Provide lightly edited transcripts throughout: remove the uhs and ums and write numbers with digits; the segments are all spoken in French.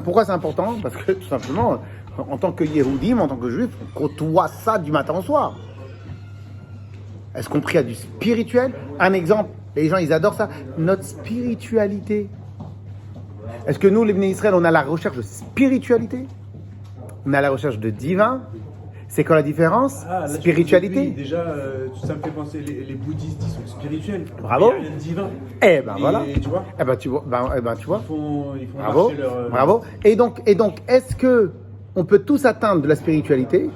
Pourquoi c'est important? Parce que tout simplement, en tant que Yehoudim, en tant que Juif, on côtoie ça du matin au soir. Est-ce qu'on prie à du spirituel? Un exemple, les gens ils adorent ça, notre spiritualité. Est-ce que nous, les Bnei Israël, on a la recherche de spiritualité? On a la recherche de divin? C'est quoi la différence? Spiritualité. Oui, déjà, ça me fait penser, les bouddhistes, ils sont spirituels. Bravo. Il y a rien de divin. Eh ben voilà. Tu vois. Eh ben tu vois. Tu vois. Ils font Bravo. marcher leur. Bravo. Et donc, est-ce que on peut tous atteindre de la spiritualité?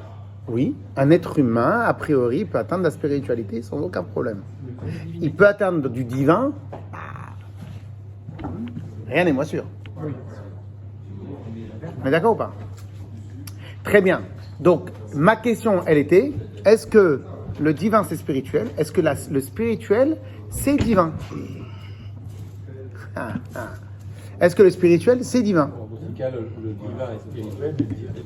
Oui. Un être humain, a priori, peut atteindre de la spiritualité sans aucun problème. Il peut atteindre du divin. Rien n'est moins sûr. Mais d'accord ou pas? Très bien. Donc, ma question, elle était, est-ce que le divin, c'est spirituel? Est-ce que le spirituel, c'est divin? Est-ce que le spirituel, c'est divin? Dans ce cas, le divin est spirituel,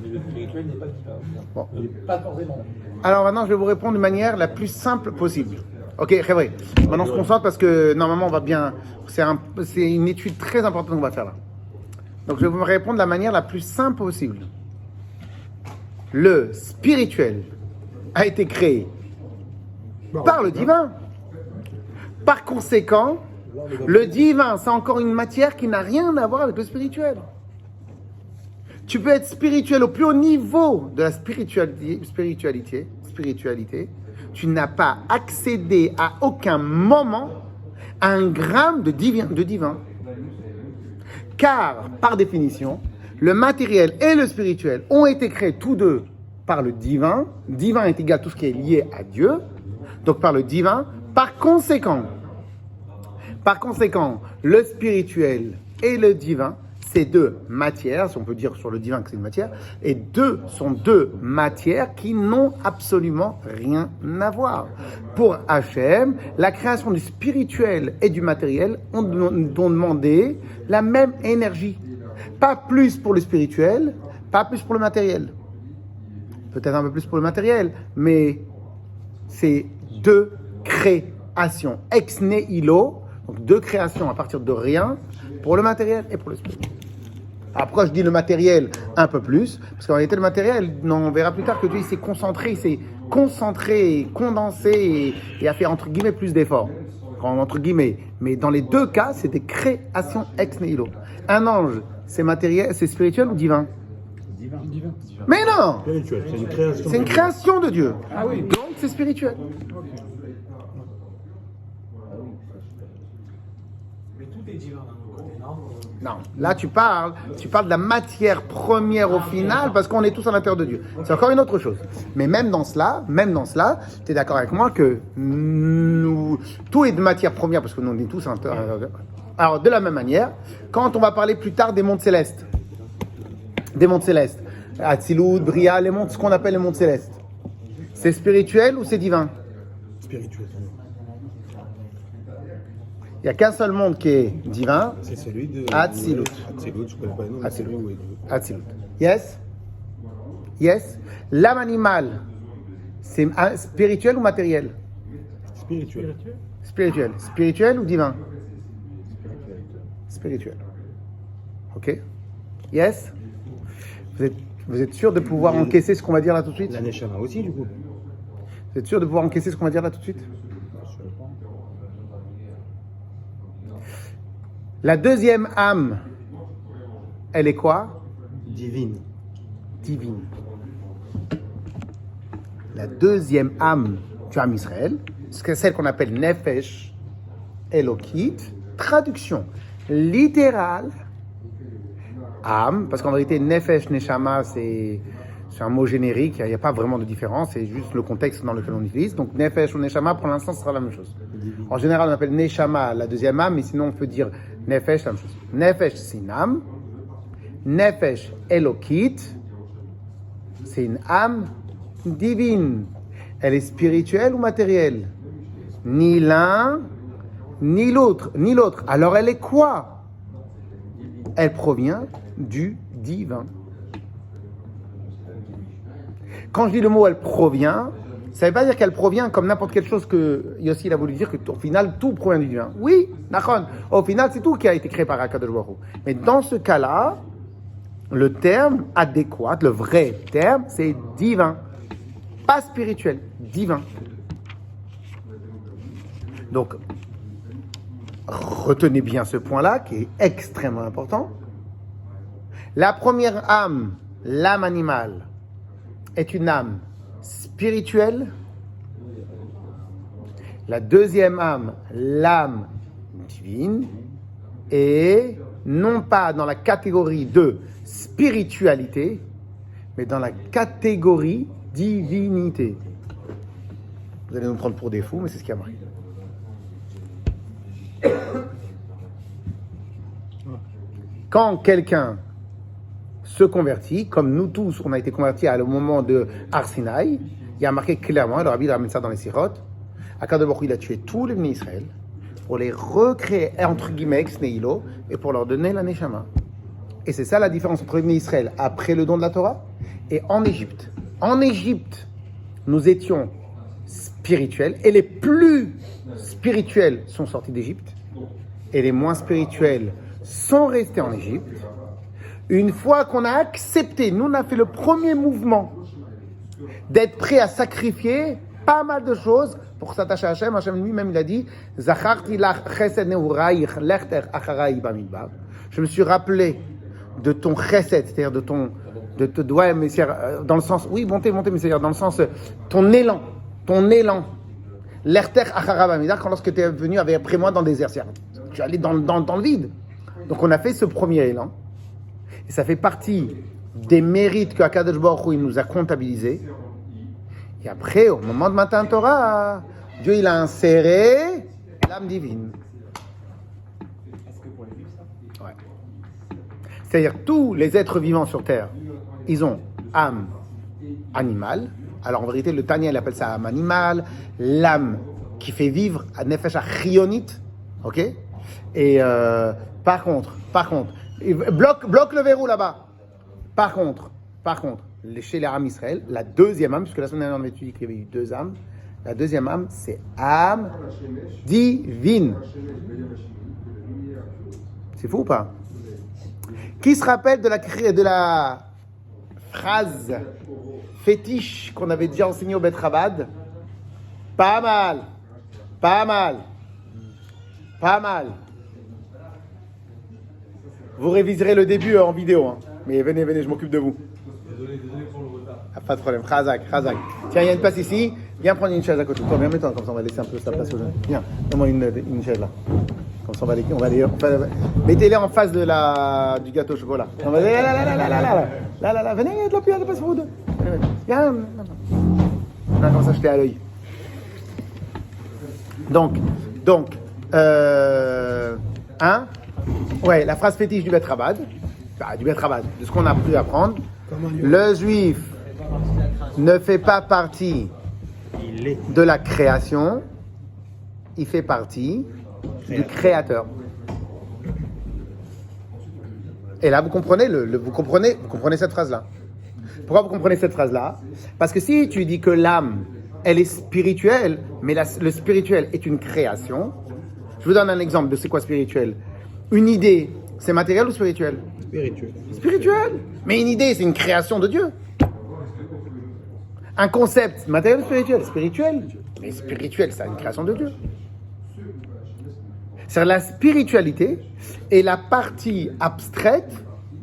mais le spirituel n'est pas divin. Bon. Pas forcément. Alors maintenant, je vais vous répondre de manière la plus simple possible. Ok, très vrai. Maintenant, on se concentre parce que normalement, on va bien... C'est une étude très importante qu'on va faire là. Donc, je vais vous répondre de la manière la plus simple possible. Le spirituel a été créé par le divin. Par conséquent, le divin, c'est encore une matière qui n'a rien à voir avec le spirituel. Tu peux être spirituel au plus haut niveau de la spiritualité. Tu n'as pas accédé à aucun moment à un gramme de divin. Car, par définition, le matériel et le spirituel ont été créés tous deux par le divin. Divin est égal à tout ce qui est lié à Dieu. Donc par le divin. Par conséquent, le spirituel et le divin, c'est deux matières, si on peut dire sur le divin que c'est une matière, et sont deux matières qui n'ont absolument rien à voir. Pour Hachem, la création du spirituel et du matériel ont demandé la même énergie. Pas plus pour le spirituel, pas plus pour le matériel. Peut-être un peu plus pour le matériel, mais c'est deux créations. Ex nihilo, donc deux créations à partir de rien, pour le matériel et pour le spirituel. Après, je dis le matériel un peu plus, parce qu'en réalité, le matériel, on verra plus tard que Dieu il s'est concentré, condensé et a fait entre guillemets plus d'efforts. Entre guillemets. Mais dans les deux cas, c'est des créations ex nihilo. Un ange, c'est matériel, c'est spirituel ou divin? Divin. Mais non! Spirituel, c'est une création. C'est une création de Dieu. Ah oui. Donc c'est spirituel. Mais tout est divin d'un côté, non? Non, là tu parles de la matière première au final, parce qu'on est tous à l'intérieur de Dieu. C'est encore une autre chose. Mais même dans cela, tu es d'accord avec moi que tout est de matière première, parce que nous on est tous à l'intérieur. Alors de la même manière, quand on va parler plus tard des mondes célestes, Atzilut, Bria, les mondes, ce qu'on appelle les mondes célestes, c'est spirituel ou c'est divin? Spirituel. Il n'y a qu'un seul monde qui est divin. C'est celui de... Atzilut. Atzilut, je ne connais pas le nom. Atzilut. Yes. L'âme animale, c'est spirituel ou matériel? Spirituel. Spirituel ou divin? Spirituel. Ok? Yes? Vous êtes sûr de pouvoir encaisser ce qu'on va dire là tout de suite? La Neshama aussi, du coup. Vous êtes sûr de pouvoir encaisser ce qu'on va dire là tout de suite? La deuxième âme, elle est quoi? Divine. La deuxième âme du âme Israël, c'est celle qu'on appelle Nefesh Elokit, traduction littérale, âme, parce qu'en vérité, Nefesh, Neshama, c'est un mot générique, il n'y a pas vraiment de différence, c'est juste le contexte dans lequel on utilise. Donc Nefesh ou Neshama, pour l'instant, ce sera la même chose. En général, on appelle Neshama la deuxième âme, mais sinon on peut dire Nefesh, la même chose. Nefesh, c'est une âme. Nefesh Elokit, c'est une âme divine. Elle est spirituelle ou matérielle? Ni l'un, ni l'autre. Alors elle est quoi? Elle provient du divin. Quand je dis le mot elle provient, ça ne veut pas dire qu'elle provient comme n'importe quelle chose que Yossi il a voulu dire qu'au final tout provient du divin. Oui, Nachon. Au final c'est tout qui a été créé par Akadosh Baruch Hu. Mais dans ce cas-là, le terme adéquat, le vrai terme, c'est divin. Pas spirituel, divin. Donc, retenez bien ce point-là qui est extrêmement important. La première âme, l'âme animale, est une âme spirituelle. La deuxième âme, l'âme divine, est non pas dans la catégorie de spiritualité, mais dans la catégorie divinité. Vous allez nous prendre pour des fous, mais c'est ce qui a marqué. Quand quelqu'un se convertit, comme nous tous, on a été convertis au moment de Har Sinaï, il y a marqué clairement, le rabbi ramène ça dans les sirotes, Akadosh Baruch Hu, il a tué tous les bénis Israël pour les recréer, entre guillemets, ex nihilo, et pour leur donner la neshama. Et c'est ça la différence entre les bénis Israël après le don de la Torah et en Égypte. En Égypte, nous étions spirituels, et les plus spirituels sont sortis d'Égypte, et les moins spirituels sont restés en Égypte. Une fois qu'on a accepté, nous on a fait le premier mouvement d'être prêt à sacrifier pas mal de choses pour s'attacher à Hachem. Hachem lui-même il a dit Zacharti lach chesed neuraich lechter acharai bamidbar. Je me suis rappelé de ton chesed, c'est-à-dire de ton doigt, dans le sens, oui, bonté, mais c'est-à-dire dans le sens, ton élan, lechter acharai bamidbar, quand lorsque tu es venu après moi dans le désert, tu es allé dans le vide. Donc on a fait ce premier élan. Et ça fait partie des mérites que Akadosh Baruch Hu, il nous a comptabilisés. Et après, au moment de Matan Torah, Dieu il a inséré l'âme divine. Ouais. C'est-à-dire tous les êtres vivants sur Terre, ils ont âme animale. Alors en vérité, le Tanya il appelle ça âme animale, l'âme qui fait vivre, Nefesh Achionit, ok. Et par contre, bloque le verrou là-bas. Par contre, chez les âmes Israël, la deuxième âme, puisque la semaine dernière on a étudié qu'il y avait eu deux âmes, la deuxième âme, c'est âme divine. C'est fou ou pas? Qui se rappelle de la phrase fétiche qu'on avait déjà enseignée au Bet Chabad? Pas mal. Vous réviserez le début en vidéo, hein. Mais venez, je m'occupe de vous. Désolé pour le retard. Ah, pas de problème, Khazak. Tiens, il y a une place ici, viens prendre une chaise à côté. Toi, viens mets-toi, comme ça on va laisser un peu sa place aux jeunes. Viens, donne-moi une chaise là. Comme ça on va aller mettez-les en face du gâteau au chocolat. On va là, venez, il y a de la place pour vous deux. Viens, comme ça je t'ai à l'œil. Donc, ouais, la phrase fétiche du Bet Chabad, de ce qu'on a pu apprendre, le juif ne fait pas partie de la création, il fait partie du créateur. Et là, vous comprenez cette phrase-là. Pourquoi vous comprenez cette phrase-là? Parce que si tu dis que l'âme, elle est spirituelle, mais le spirituel est une création, je vous donne un exemple de c'est quoi spirituel. Une idée, c'est matériel ou spirituel? Spirituel. Mais une idée, c'est une création de Dieu. Un concept, matériel ou spirituel? Spirituel. Mais spirituel, c'est une création de Dieu. C'est la spiritualité est la partie abstraite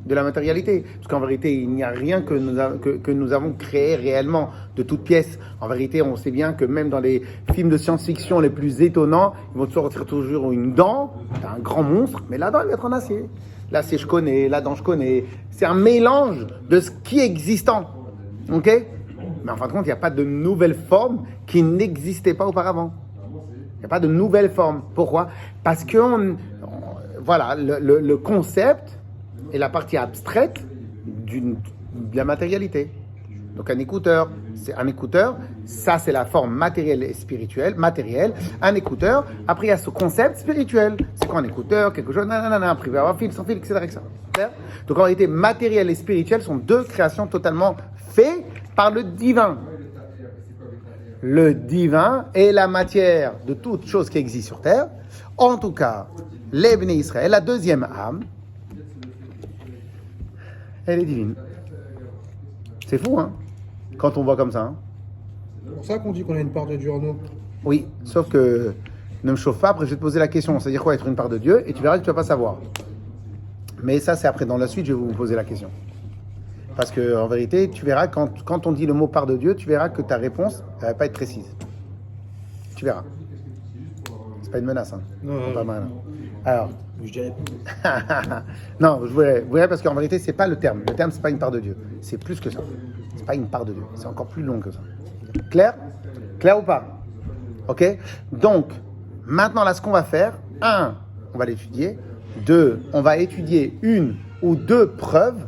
de la matérialité. Parce qu'en vérité, il n'y a rien que nous avons créé réellement de toutes pièces. En vérité, on sait bien que même dans les films de science-fiction les plus étonnants, ils vont sortir toujours une dent, un grand monstre, mais la dent, elle va être en acier. L'acier, je connais, la dent, je connais. C'est un mélange de ce qui est existant. Ok? Mais en fin de compte, il n'y a pas de nouvelle forme qui n'existait pas auparavant. Il n'y a pas de nouvelle forme. Pourquoi? Parce que voilà, le concept est la partie abstraite de la matérialité. Donc un écouteur, ça c'est la forme matérielle et spirituelle, un écouteur, après il y a ce concept spirituel. C'est quoi un écouteur, quelque chose, un privé, un fil, sans fil, etc. Donc en réalité, matériel et spirituel sont deux créations totalement faites par le divin. Le divin est la matière de toute chose qui existe sur terre. En tout cas, les Bnei Israël, la deuxième âme, elle est divine. C'est fou, hein, quand on voit comme ça. Hein. C'est pour ça qu'on dit qu'on a une part de Dieu en nous. Oui, sauf que ne me chauffe pas, après je vais te poser la question, c'est-à-dire quoi être une part de Dieu, et tu verras que tu vas pas savoir. Mais ça, c'est après, dans la suite, je vais vous poser la question. Parce que en vérité, tu verras, quand on dit le mot part de Dieu, tu verras que ta réponse, elle va pas être précise. Tu verras. C'est pas une menace, hein. Non, Pas mal. Alors, je dirais. non, vous verrez parce qu'en vérité, c'est pas le terme. Le terme, c'est pas une part de Dieu. C'est plus que ça. C'est pas une part de Dieu. C'est encore plus long que ça. Clair? Clair ou pas? Ok? Donc, maintenant, là, ce qu'on va faire, 1, on va l'étudier. 2, on va étudier une ou deux preuves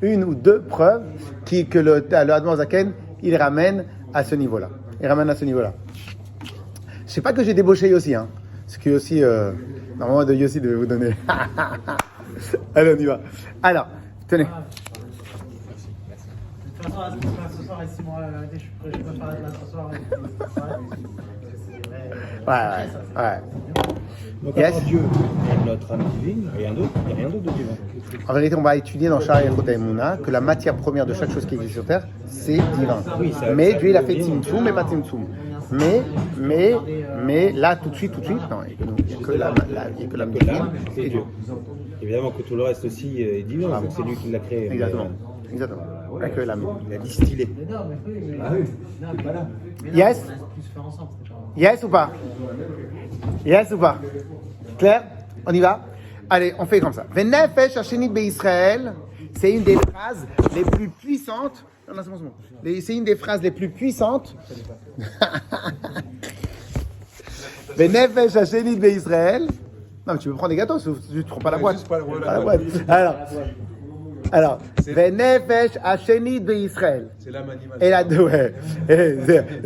que le Admor Zaken, il ramène à ce niveau-là. Je sais pas que j'ai débauché Yossi, hein. Ce que Yossi, normalement de Yossi devait vous donner. Allez, on y va. Alors, tenez. Ce soir, et si moi, je peux faire là ce soir. Ouais. Donc, Yes. à part Dieu et notre âme divine, il n'y a rien d'autre de divin. En vérité, on va étudier dans Shara Yechot Haemunah que la matière première de chaque chose qui existe sur Terre, c'est divin. Oui, ça- Mais ça- Dieu, il a fait Tzimtzum, mais pas Tzimtzum. Mais là, tout de suite, non, il n'y a que l'âme divine C'est et Dieu. Évidemment que tout le reste aussi est divin, Bravo. donc c'est lui qui l'a créé. Exactement. Il n'y a que l'âme. Il a distillé. Yes? Yes ou pas? Yes ou pas? Clair? On y va? Allez, on fait comme ça. Venefesh Hashenit Be'Israël, c'est une des phrases les plus puissantes. Non, c'est bon. C'est une des phrases les plus puissantes. Venefesh Hashenit Be'Israël. Non, mais tu peux prendre des gâteaux, tu ne prends pas la boîte. juste pas Pas la boîte. Alors, Venefesh Hashenit Be'Israël. C'est l'âme animale. Et la ouais.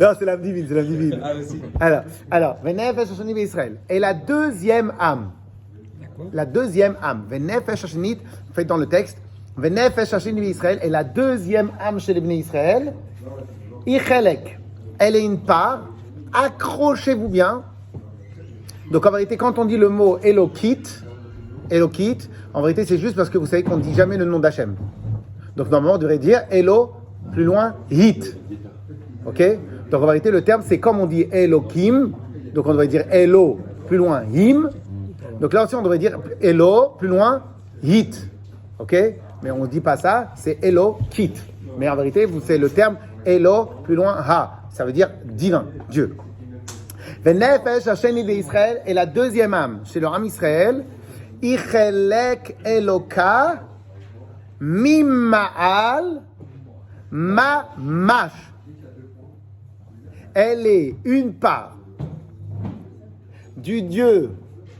Non, c'est l'âme divine. Ah, aussi. Alors, Venefesh Hashenit Be'Israël. Et la deuxième âme. Venefesh Hashenit, fait dans le texte. Venefesh Hashenit Be'Israël. Et la deuxième âme chez les Bnei Israël. Ichelek. Elle est une part. Accrochez-vous bien. Donc en vérité, quand on dit le mot Elokit, en vérité, c'est juste parce que vous savez qu'on ne dit jamais le nom d'Hachem. Donc normalement, on devrait dire Elo, plus loin, Hit. Ok? Donc en vérité, le terme, c'est comme on dit Elokim. Donc on devrait dire Elo, plus loin, Him. Donc là aussi, on devrait dire Elo, plus loin, Hit. Ok? Mais on ne dit pas ça, c'est Elokit. Mais en vérité, c'est le terme Elo, plus loin, Ha. Ça veut dire divin, Dieu. Venefesh Hashenit Be'Israël est la deuxième âme chez leur âme Israël. Ichelek Eloka Mima'al Mamash. Elle est une part du Dieu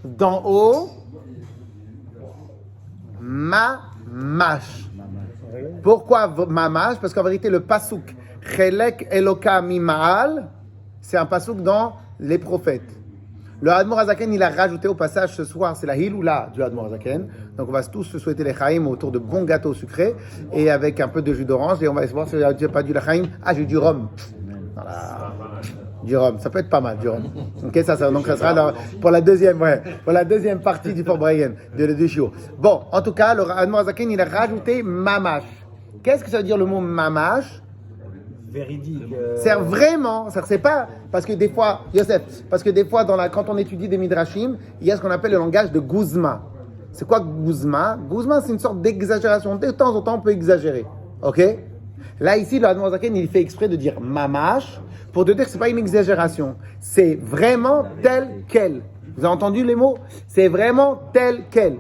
d'en haut, Mamash. Pourquoi Mamash? Parce qu'en vérité, le pasuk Chelek Eloka Mima'al, c'est un pasuk dans les prophètes. Le Admor Hazaken, il a rajouté au passage ce soir, c'est la Hiloula du Admor Hazaken. Donc on va tous se souhaiter les Chaim autour de bons gâteaux sucrés et avec un peu de jus d'orange. Et on va voir si j'ai pas du Chaim. Ah, j'ai du rhum. Voilà. Du rhum, ça peut être pas mal, du rhum. Ok, donc ça sera pour la deuxième partie du Forbrayen, de Shiur. Bon, en tout cas, le Admor Hazaken, il a rajouté Mamash. Qu'est-ce que ça veut dire le mot Mamash? Véridique. C'est vraiment, c'est pas, parce que des fois, Yosef, quand on étudie des Midrashim, il y a ce qu'on appelle le langage de Guzma. C'est quoi Guzma? Guzma, c'est une sorte d'exagération. De temps en temps, on peut exagérer. Ok? Là, ici, le Admor Zaken, il fait exprès de dire mamash, pour te dire que c'est pas une exagération. C'est vraiment tel quel. Vous avez entendu les mots? C'est vraiment tel quel.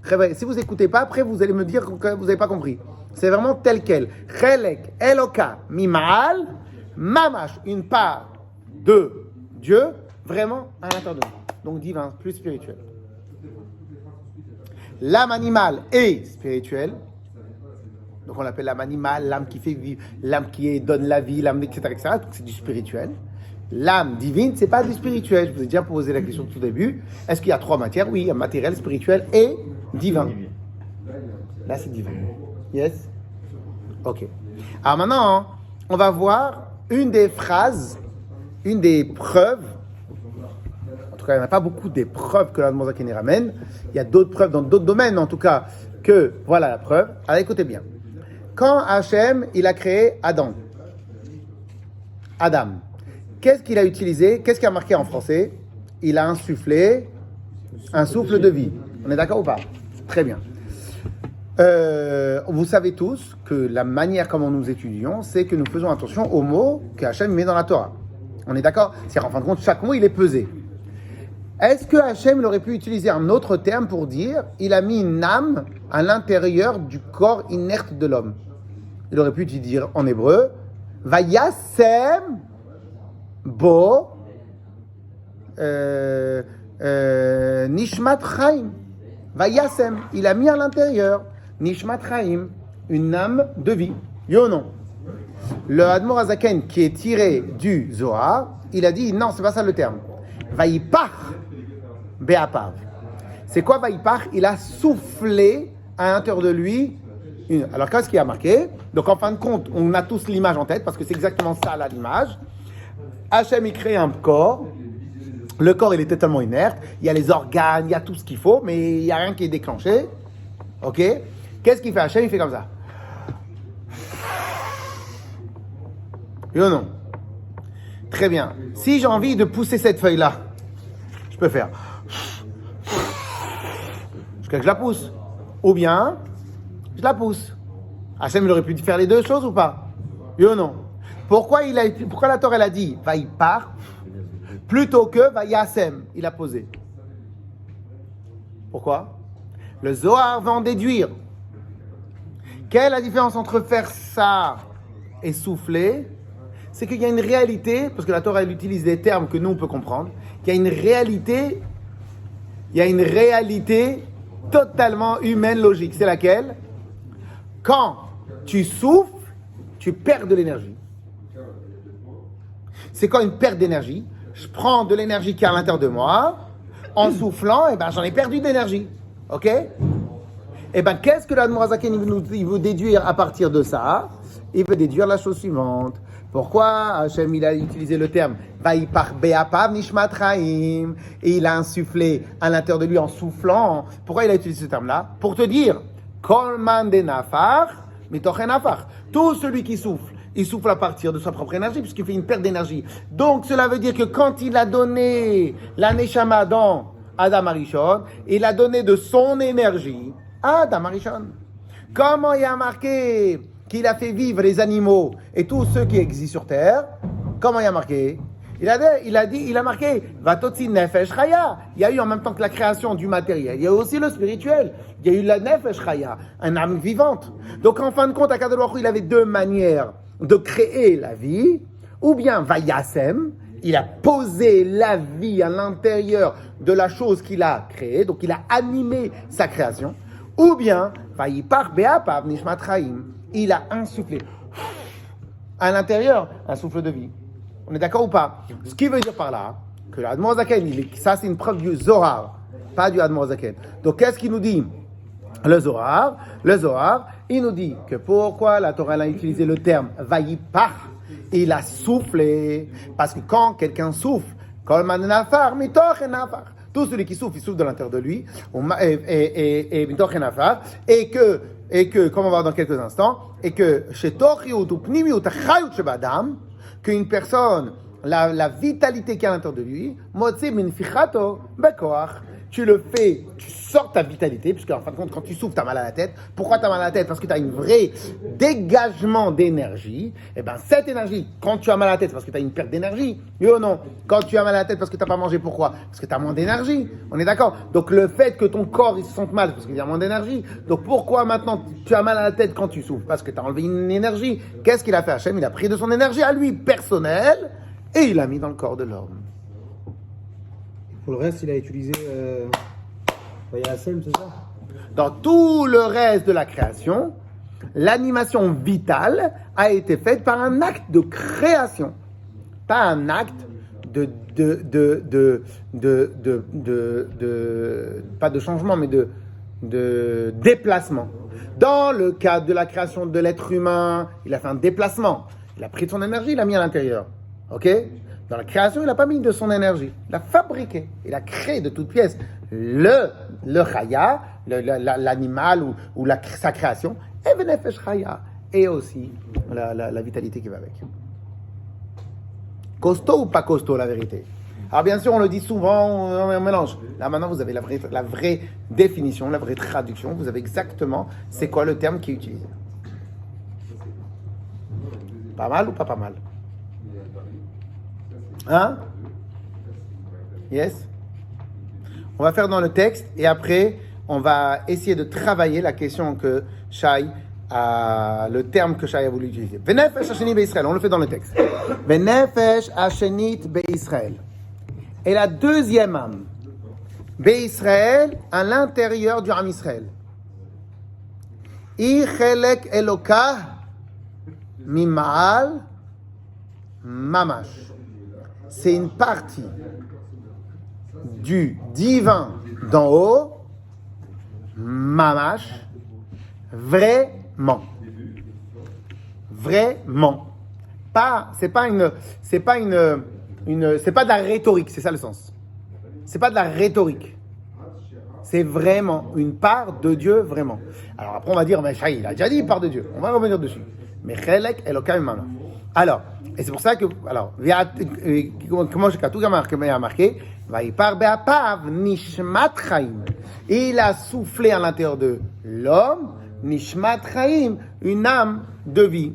Très vrai. Si vous écoutez pas, après, vous allez me dire que vous n'avez pas compris. C'est vraiment tel quel. Chelek, Eloka, Mimal, Mamash, une part de Dieu, vraiment à l'intérieur de nous. Donc divin, plus spirituel. L'âme animale est spirituelle. Donc on l'appelle l'âme animale, l'âme qui fait vivre, l'âme qui donne la vie, l'âme, etc., etc. Donc c'est du spirituel. L'âme divine, c'est pas du spirituel. Je vous ai déjà posé la question tout au début. Est-ce qu'il y a trois matières? Oui, il y a matériel, spirituel et divin. Là, c'est divin. Yes? Ok. Alors maintenant, on va voir une des phrases, une des preuves. En tout cas, il n'y en a pas beaucoup des preuves que l'Admor Zaken ramène. Il y a d'autres preuves dans d'autres domaines, en tout cas, que voilà la preuve. Alors écoutez bien. quand Hachem, il a créé Adam, qu'est-ce qu'il a utilisé? Qu'est-ce qu'il a marqué en français? Il a insufflé un souffle de vie. On est d'accord ou pas? Très bien. Vous savez tous que la manière comment nous étudions, c'est que nous faisons attention aux mots que Hachem met dans la Torah. On est d'accord? C'est-à-dire, en fin de compte, chaque mot, il est pesé. Est-ce que Hachem aurait pu utiliser un autre terme pour dire il a mis une âme à l'intérieur du corps inerte de l'homme? Il aurait pu dire en hébreu Vayasem bo Nishmat Chaim. Vayasem, il a mis à l'intérieur Nishmat Chaim, une âme de vie. Yo non. Le Admor Hazaken qui est tiré du Zohar, il a dit non, c'est pas ça le terme. Vaïpar Be'apav. C'est quoi Vaïpar? Il a soufflé à l'intérieur de lui. Alors qu'est-ce qu'il a marqué? Donc en fin de compte, on a tous l'image en tête parce que c'est exactement ça là l'image. Hachem il crée un corps. Le corps il est totalement inerte. Il y a les organes, il y a tout ce qu'il faut, mais il n'y a rien qui est déclenché. Ok? Qu'est-ce qu'il fait Hachem? Il fait comme ça. Oui ou non? Très bien. Si j'ai envie de pousser cette feuille-là, je peux faire jusqu'à que je la pousse. Ou bien, je la pousse. Hachem, il aurait pu faire les deux choses ou pas? Oui ou non? Pourquoi la Torah elle a dit Vaïpar plutôt que Vayasem? Il a posé. Pourquoi? Le Zohar va en déduire. Quelle est la différence entre faire ça et souffler? C'est qu'il y a une réalité, parce que la Torah elle utilise des termes que nous on peut comprendre, qu'il y a une réalité totalement humaine, logique. C'est laquelle? Quand tu souffles, tu perds de l'énergie. C'est quoi une perte d'énergie? Je prends de l'énergie qui est à l'intérieur de moi, en soufflant, et ben j'en ai perdu d'énergie. Ok? Et ben qu'est-ce que l'Admor Hazaken il veut déduire à partir de ça? Il veut déduire la chose suivante. Pourquoi Hachem il a utilisé le terme Vaïpar Be'apav Nishmat Chaim et il a insufflé à l'intérieur de lui en soufflant? Pourquoi il a utilisé ce terme-là? Pour te dire Kol man de nafar mitochen nafar. Tout celui qui souffle, il souffle à partir de sa propre énergie puisqu'il fait une perte d'énergie. Donc cela veut dire que quand il a donné la Neshama dans Adam Arishon, il a donné de son énergie à Adam Arishon. Comment il a marqué qu'il a fait vivre les animaux et tous ceux qui existent sur terre? Comment il a marqué? Il a marqué Vatotzi Nefesh Chaya. Il y a eu en même temps que la création du matériel, il y a eu aussi le spirituel. Il y a eu la Nefesh Chaya, une âme vivante. Donc en fin de compte, Akadosh Baruch Hu, il avait deux manières de créer la vie. Ou bien Vayasem, il a posé la vie à l'intérieur de la chose qu'il a créée, donc il a animé sa création. Ou bien Vayipar Be'apav Nishmat Chaim, il a insufflé à l'intérieur un souffle de vie. On est d'accord ou pas? Ce qui veut dire par là que l'Admor Hazaken, ça c'est une preuve du Zohar, pas du Admor Hazaken. Donc qu'est-ce qu'il nous dit? Le Zohar, il nous dit que pourquoi la Torah a utilisé le terme Vayipar, il a soufflé, parce que quand quelqu'un souffle, Kol man nafar mitochen nafar. Tout celui qui souffle, il souffle de l'intérieur de lui, et mitochen nafar, et que, comme on va voir dans quelques instants, et que chez Tochiut ou Pnimiut Chayut Shebadam, qu'une personne, la vitalité qui est à l'intérieur de lui, Motze min fichato bekoach, tu le fais, tu sors ta vitalité, puisque en fin de compte, quand tu souffles, tu as mal à la tête. Pourquoi tu as mal à la tête? Parce que tu as un vrai dégagement d'énergie. Et bien, cette énergie, quand tu as mal à la tête, c'est parce que tu as une perte d'énergie. Oui ou non? Quand tu as mal à la tête parce que tu n'as pas mangé, pourquoi? Parce que tu as moins d'énergie. On est d'accord? Donc, le fait que ton corps il se sente mal, c'est parce qu'il y a moins d'énergie. Donc, pourquoi maintenant tu as mal à la tête quand tu souffles? Parce que tu as enlevé une énergie. Qu'est-ce qu'il a fait Hachem? Il a pris de son énergie à lui, personnelle, et il l'a mis dans le corps de l'homme. Pour le reste, il a utilisé Vayasem, c'est ça? Dans tout le reste de la création, l'animation vitale a été faite par un acte de création, pas un acte pas de changement, mais de déplacement. Dans le cadre de la création de l'être humain, il a fait un déplacement. Il a pris de son énergie, il l'a mis à l'intérieur. Ok? Dans la création, il n'a pas mis de son énergie. Il a fabriqué, il a créé de toutes pièces le chaya, l'animal ou sa création. Et Benefesh chaya. et aussi la vitalité qui va avec. Costaud ou pas costaud, la vérité? Alors bien sûr, on le dit souvent, on mélange. Là maintenant, vous avez la vraie définition, la vraie traduction. Vous avez exactement c'est quoi le terme qui est utilisé. Pas mal ou pas mal? Hein? Yes? On va faire dans le texte et après, on va essayer de travailler la question que Shai le terme que Shai a voulu utiliser. Venefesh Hashenit Be'Israël, on le fait dans le texte. Venefesh Hashenit Be'Israël. Et la deuxième âme, Be'Israël, à l'intérieur du Am Israël. Chelek Elokah Mima'al Mamash. C'est une partie du divin d'en haut, Mamash, vraiment. C'est pas de la rhétorique, c'est ça le sens. C'est pas de la rhétorique. C'est vraiment une part de Dieu, vraiment. Alors après on va dire, mais Shai, il a déjà dit part de Dieu. On va revenir dessus. Mais Chelek Elokah Mima'al. Alors, et c'est pour ça que, comment tout a marqué, Vaïpar Be'apav Nishmat Chaim. Il a soufflé à l'intérieur de l'homme, Nishmat Chaim, une âme de vie.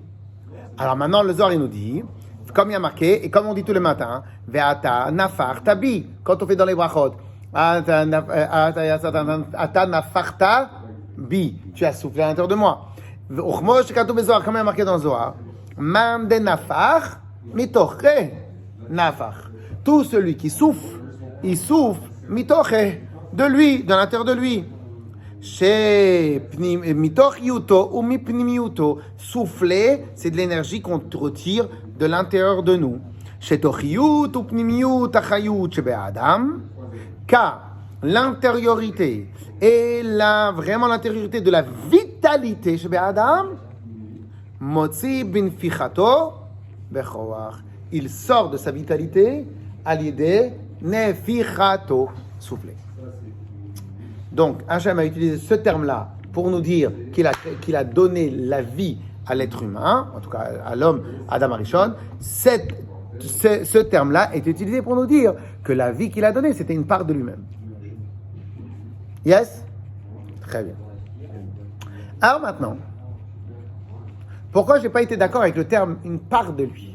Alors maintenant, le Zohar, il nous dit, comme il y a marqué, et comme on dit tous les matins, Ve'ata Nafar Tabi, quand on fait dans les brachot, Ata Nafarta Bi, tu as soufflé à l'intérieur de moi. Uchmosh Katou Bezohar, comme il y a marqué dans le Zohar, Man de Nafar, Mitoche Nafar. Tout celui qui souffle, il souffle Mitoche, de lui, de l'intérieur de lui. Chez Mitoch Yuto ou Mipnim Yuto, souffler, c'est de l'énergie qu'on retire de l'intérieur de nous. Chez Tochiyut ou Pnimiyut Achayut chez Adam, car l'intériorité et vraiment l'intériorité de la vitalité chez Adam, Motzi bin Fichato Bechoach. Il sort de sa vitalité à l'idée Nefichato, souffler. Donc, Hachem a utilisé ce terme-là pour nous dire qu'il a donné la vie à l'être humain, en tout cas à l'homme, Adam Arishon. Ce terme-là est utilisé pour nous dire que la vie qu'il a donnée, c'était une part de lui-même. Yes? Très bien. Alors maintenant, pourquoi je n'ai pas été d'accord avec le terme « une part de lui » ?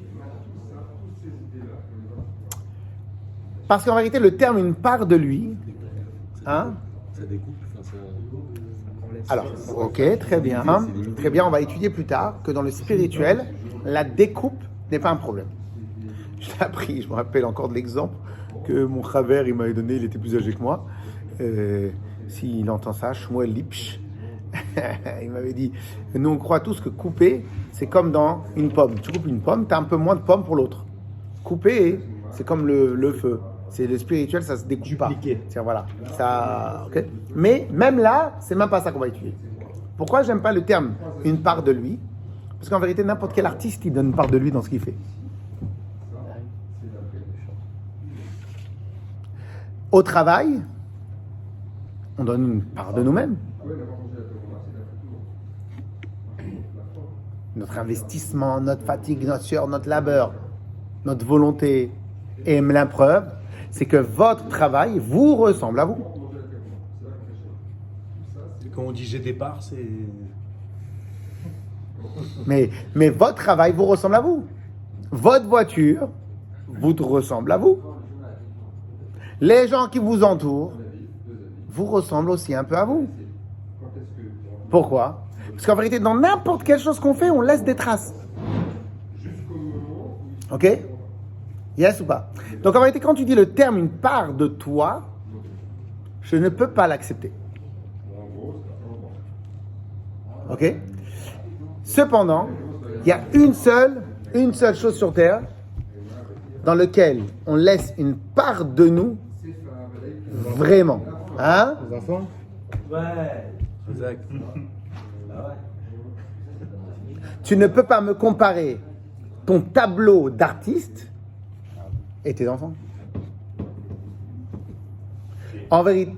Parce qu'en vérité, le terme « une part de lui », hein? Ça découpe, Alors, ok, très bien, on va étudier plus tard que dans le spirituel, la découpe n'est pas un problème. Je l'ai appris, je me rappelle encore de l'exemple que mon chaver, il m'avait donné, il était plus âgé que moi. S'il entend ça, Shmuel Lipsch, il m'avait dit, nous on croit tous que couper, c'est comme dans une pomme. Tu coupes une pomme, tu as un peu moins de pommes pour l'autre. Couper, c'est comme le feu. C'est le spirituel, ça se découpe pas. C'est voilà, ça, ok. Mais même là, c'est même pas ça qu'on va étudier. Pourquoi j'aime pas le terme une part de lui? Parce qu'en vérité, n'importe quel artiste, il donne une part de lui dans ce qu'il fait. Au travail, on donne une part de nous-mêmes. Notre investissement, notre fatigue, notre sueur, notre labeur, notre volonté. Et la preuve, c'est que votre travail vous ressemble à vous. Quand on dit j'ai des parts, c'est... Mais votre travail vous ressemble à vous. Votre voiture vous ressemble à vous. Les gens qui vous entourent vous ressemblent aussi un peu à vous. Pourquoi? Parce qu'en vérité, dans n'importe quelle chose qu'on fait, on laisse des traces. Ok? Yes ou pas? Donc en vérité, quand tu dis le terme une part de toi, je ne peux pas l'accepter. Ok? Cependant, il y a une seule chose sur terre dans laquelle on laisse une part de nous vraiment. Hein? Les enfants? Ouais. Exact. Tu ne peux pas me comparer ton tableau d'artiste et tes enfants. En vérité.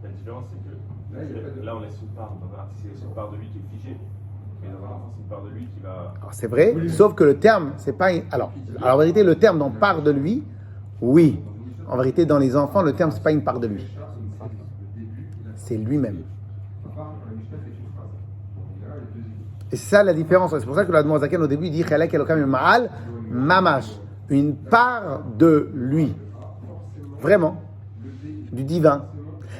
La différence, c'est que là, on laisse une part dans un artiste, c'est une part de lui qui est figée. Mais dans un enfant, c'est une part de lui qui va. Alors, c'est vrai, sauf que le terme, c'est pas... Alors, en vérité, le terme dans part de lui, oui. En vérité, dans les enfants, le terme, c'est pas une part de lui. C'est lui-même. Et c'est ça la différence. C'est pour ça que l'Admor Zaken, au début, il dit Chelek Elokam Ma'al Mamash. Une part de lui. Vraiment. Du divin.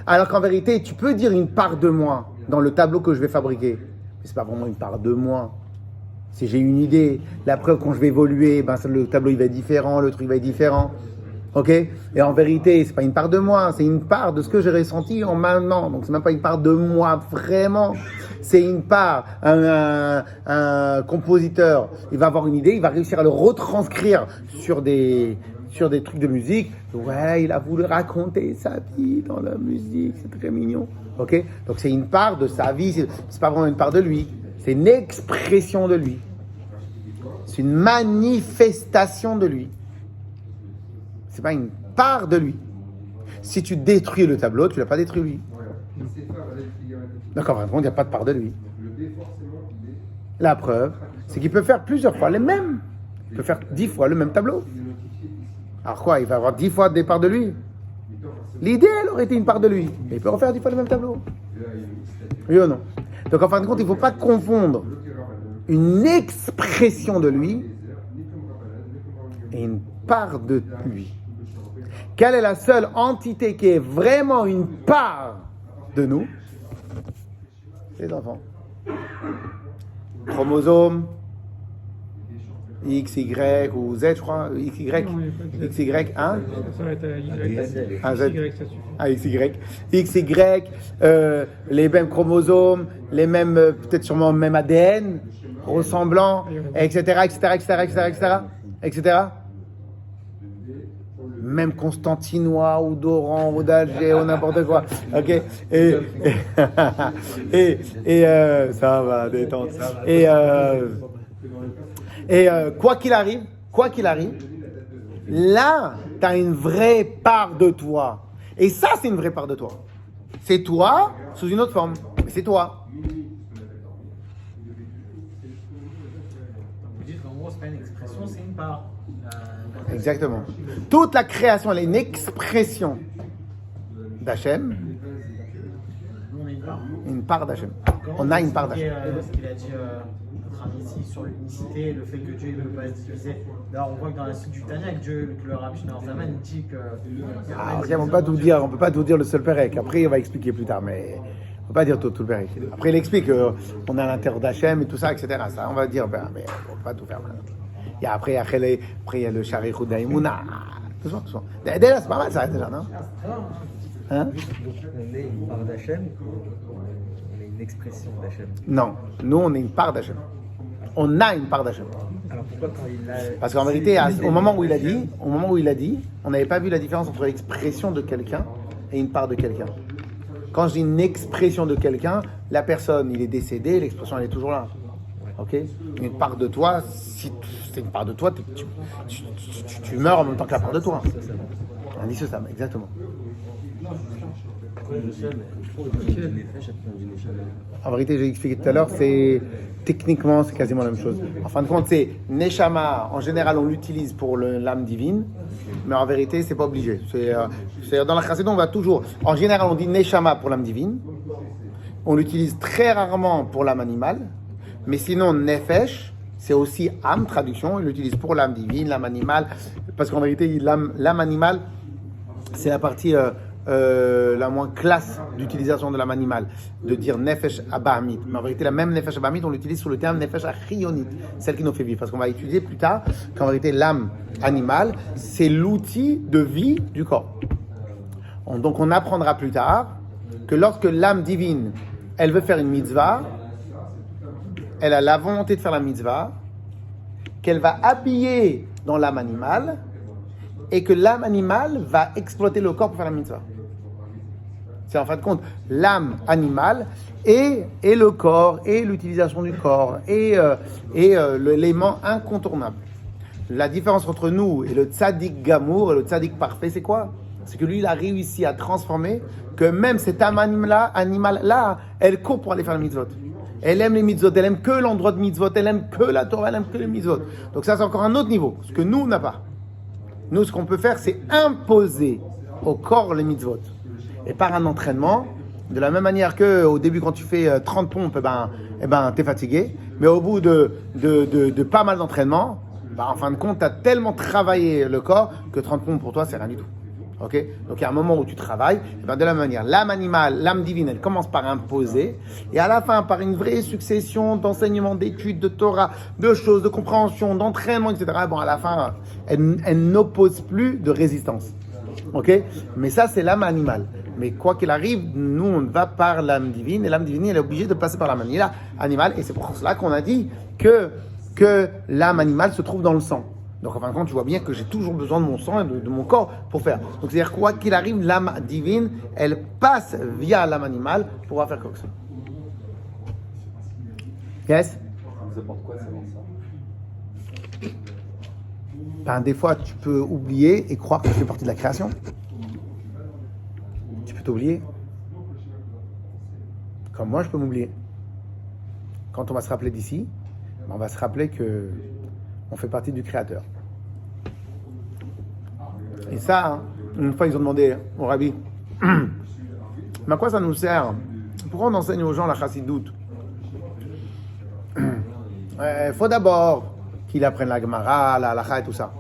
Alors qu'en vérité, tu peux dire une part de moi dans le tableau que je vais fabriquer. Mais c'est pas vraiment une part de moi. Si j'ai une idée, la preuve, quand je vais évoluer, ben, le tableau il va être différent, le truc va être différent. Ok? Et en vérité, c'est pas une part de moi, c'est une part de ce que j'ai ressenti en maintenant. Donc c'est même pas une part de moi, vraiment. C'est une part. Un compositeur, il va avoir une idée, il va réussir à le retranscrire sur des trucs de musique. Ouais, il a voulu raconter sa vie dans la musique, c'est très mignon. Ok? Donc c'est une part de sa vie, c'est pas vraiment une part de lui. C'est une expression de lui. C'est une manifestation de lui. C'est pas une part de lui. Si tu détruis le tableau, tu l'as pas détruit lui. D'accord, il n'y a pas de part de lui. La preuve, c'est qu'il peut faire plusieurs fois les mêmes. Il peut faire 10 fois le même tableau. Alors quoi, il va avoir 10 fois des parts de lui. L'idée, elle aurait été une part de lui. Mais il peut refaire 10 fois le même tableau. Oui ou non? Donc en fin de compte, il ne faut pas confondre une expression de lui et une part de lui. Quelle est la seule entité qui est vraiment une part de nous? Les enfants. Chromosome, X, Y ou Z, je crois. X, Y, X, Y, 1. Ça va être Y. Un Z. Y, ça suffit. Ah, X, Y. X, Y, les mêmes chromosomes, les mêmes, peut-être sûrement le même ADN, ressemblant, etc., etc. Même Constantinois ou Doran ou d'Alger ou n'importe quoi. Ok. Et ça va, détente. Et quoi qu'il arrive, là, tu as une vraie part de toi. Et ça, c'est une vraie part de toi. C'est toi sous une autre forme. Mais c'est toi. Vous dites qu'en gros, c'est pas une expression, c'est une part. Exactement. Toute la création, elle est une expression d'Hachem. Nous, on a une part. Une part d'Hachem. On a une part d'Hachem. Ce qu'il a dit notre ami ici sur l'unicité, le fait que Dieu ne veut pas être divisé. D'ailleurs, on voit que dans la suite du Tanya, que le Rabbi Shneur Zaman dit que. Ah, ok, on peut pas tout dire le seul Pérec. Après, on va expliquer plus tard, mais on peut pas dire tout le Pérec. Après, il explique qu'on a l'intérieur d'Hachem et tout ça, etc. Ça, on va dire, mais on peut pas tout faire maintenant. Et après, il y a le Sharichut d'Aïmouna. Doucement. Déjà, c'est pas mal ça, déjà, non? Hein? Donc, on est une part d'Hachem, on est une expression d'Hachem. Non, nous, on est une part d'Hachem. On a une part d'Hachem. Alors pourquoi quand il a... Parce qu'en vérité, au moment où il a dit, on n'avait pas vu la différence entre l'expression de quelqu'un et une part de quelqu'un. Quand je dis une expression de quelqu'un, la personne, il est décédé, l'expression, elle est toujours là. Ok? Une part de toi, si c'est une part de toi, tu meurs en même temps que la part de toi. Un dissociable, exactement. En vérité, j'ai expliqué tout à l'heure, techniquement, c'est quasiment la même chose. En fin de compte, c'est Neshama, en général, on l'utilise pour l'âme divine, mais en vérité, c'est pas obligé. C'est dans la Chassidut, on va toujours, en général, on dit Neshama pour l'âme divine, on l'utilise très rarement pour l'âme animale, mais sinon, Nefesh, c'est aussi âme, traduction, on l'utilise pour l'âme divine, l'âme animale, parce qu'en vérité, l'âme animale, c'est la partie la moins classe d'utilisation de l'âme animale, de dire Nefesh Abahamit. Mais en vérité, la même Nefesh Abahamit, on l'utilise sous le terme Nefesh Achionit, celle qui nous fait vivre. Parce qu'on va étudier plus tard qu'en vérité, l'âme animale, c'est l'outil de vie du corps. Donc on apprendra plus tard que lorsque l'âme divine, elle veut faire une mitzvah, elle a la volonté de faire la mitzvah, qu'elle va habiller dans l'âme animale, et que l'âme animale va exploiter le corps pour faire la mitzvah. C'est en fin de compte l'âme animale et le corps, et l'utilisation du corps, et l'élément incontournable. La différence entre nous et le tzaddik gamour et le tzaddik parfait, c'est quoi? c'est que lui, il a réussi à transformer que même cet animal-là, elle court pour aller faire les mitzvot. Elle aime les mitzvot, elle aime que l'endroit de mitzvot, elle aime que la Torah, elle aime que les mitzvot. Donc ça, c'est encore un autre niveau, ce que nous, on n'a pas. Nous, ce qu'on peut faire, c'est imposer au corps les mitzvot. Et par un entraînement, de la même manière qu'au début, quand tu fais 30 pompes, t'es fatigué. Mais au bout de pas mal d'entraînement, en fin de compte, tu as tellement travaillé le corps que 30 pompes pour toi, c'est rien du tout. Okay, donc il y a un moment où tu travailles, de la même manière, l'âme animale, l'âme divine, elle commence par imposer, et à la fin, par une vraie succession d'enseignements, d'études, de Torah, de choses, de compréhension, d'entraînement, etc., bon, à la fin, elle n'oppose plus de résistance. Ok? Mais ça, c'est l'âme animale. Mais quoi qu'il arrive, nous, on va par l'âme divine, et l'âme divine, elle est obligée de passer par l'âme animale, et c'est pour cela qu'on a dit que l'âme animale se trouve dans le sang. Donc, en fin de compte, tu vois bien que j'ai toujours besoin de mon sang et de mon corps pour faire. Donc, c'est-à-dire, quoi qu'il arrive, l'âme divine, elle passe via l'âme animale pour faire quoi que ce soit. Yes? Ça nous apporte quoi, savoir ça? Des fois, tu peux oublier et croire que tu fais partie de la création. Tu peux t'oublier. Comme moi, je peux m'oublier. Quand on va se rappeler d'ici, on va se rappeler que on fait partie du Créateur. Et ça, une fois, ils ont demandé au Rabbi, mais à quoi ça nous sert? Pourquoi on enseigne aux gens la chassidoute? Il faut d'abord qu'ils apprennent la Gemara, la halakha et tout ça.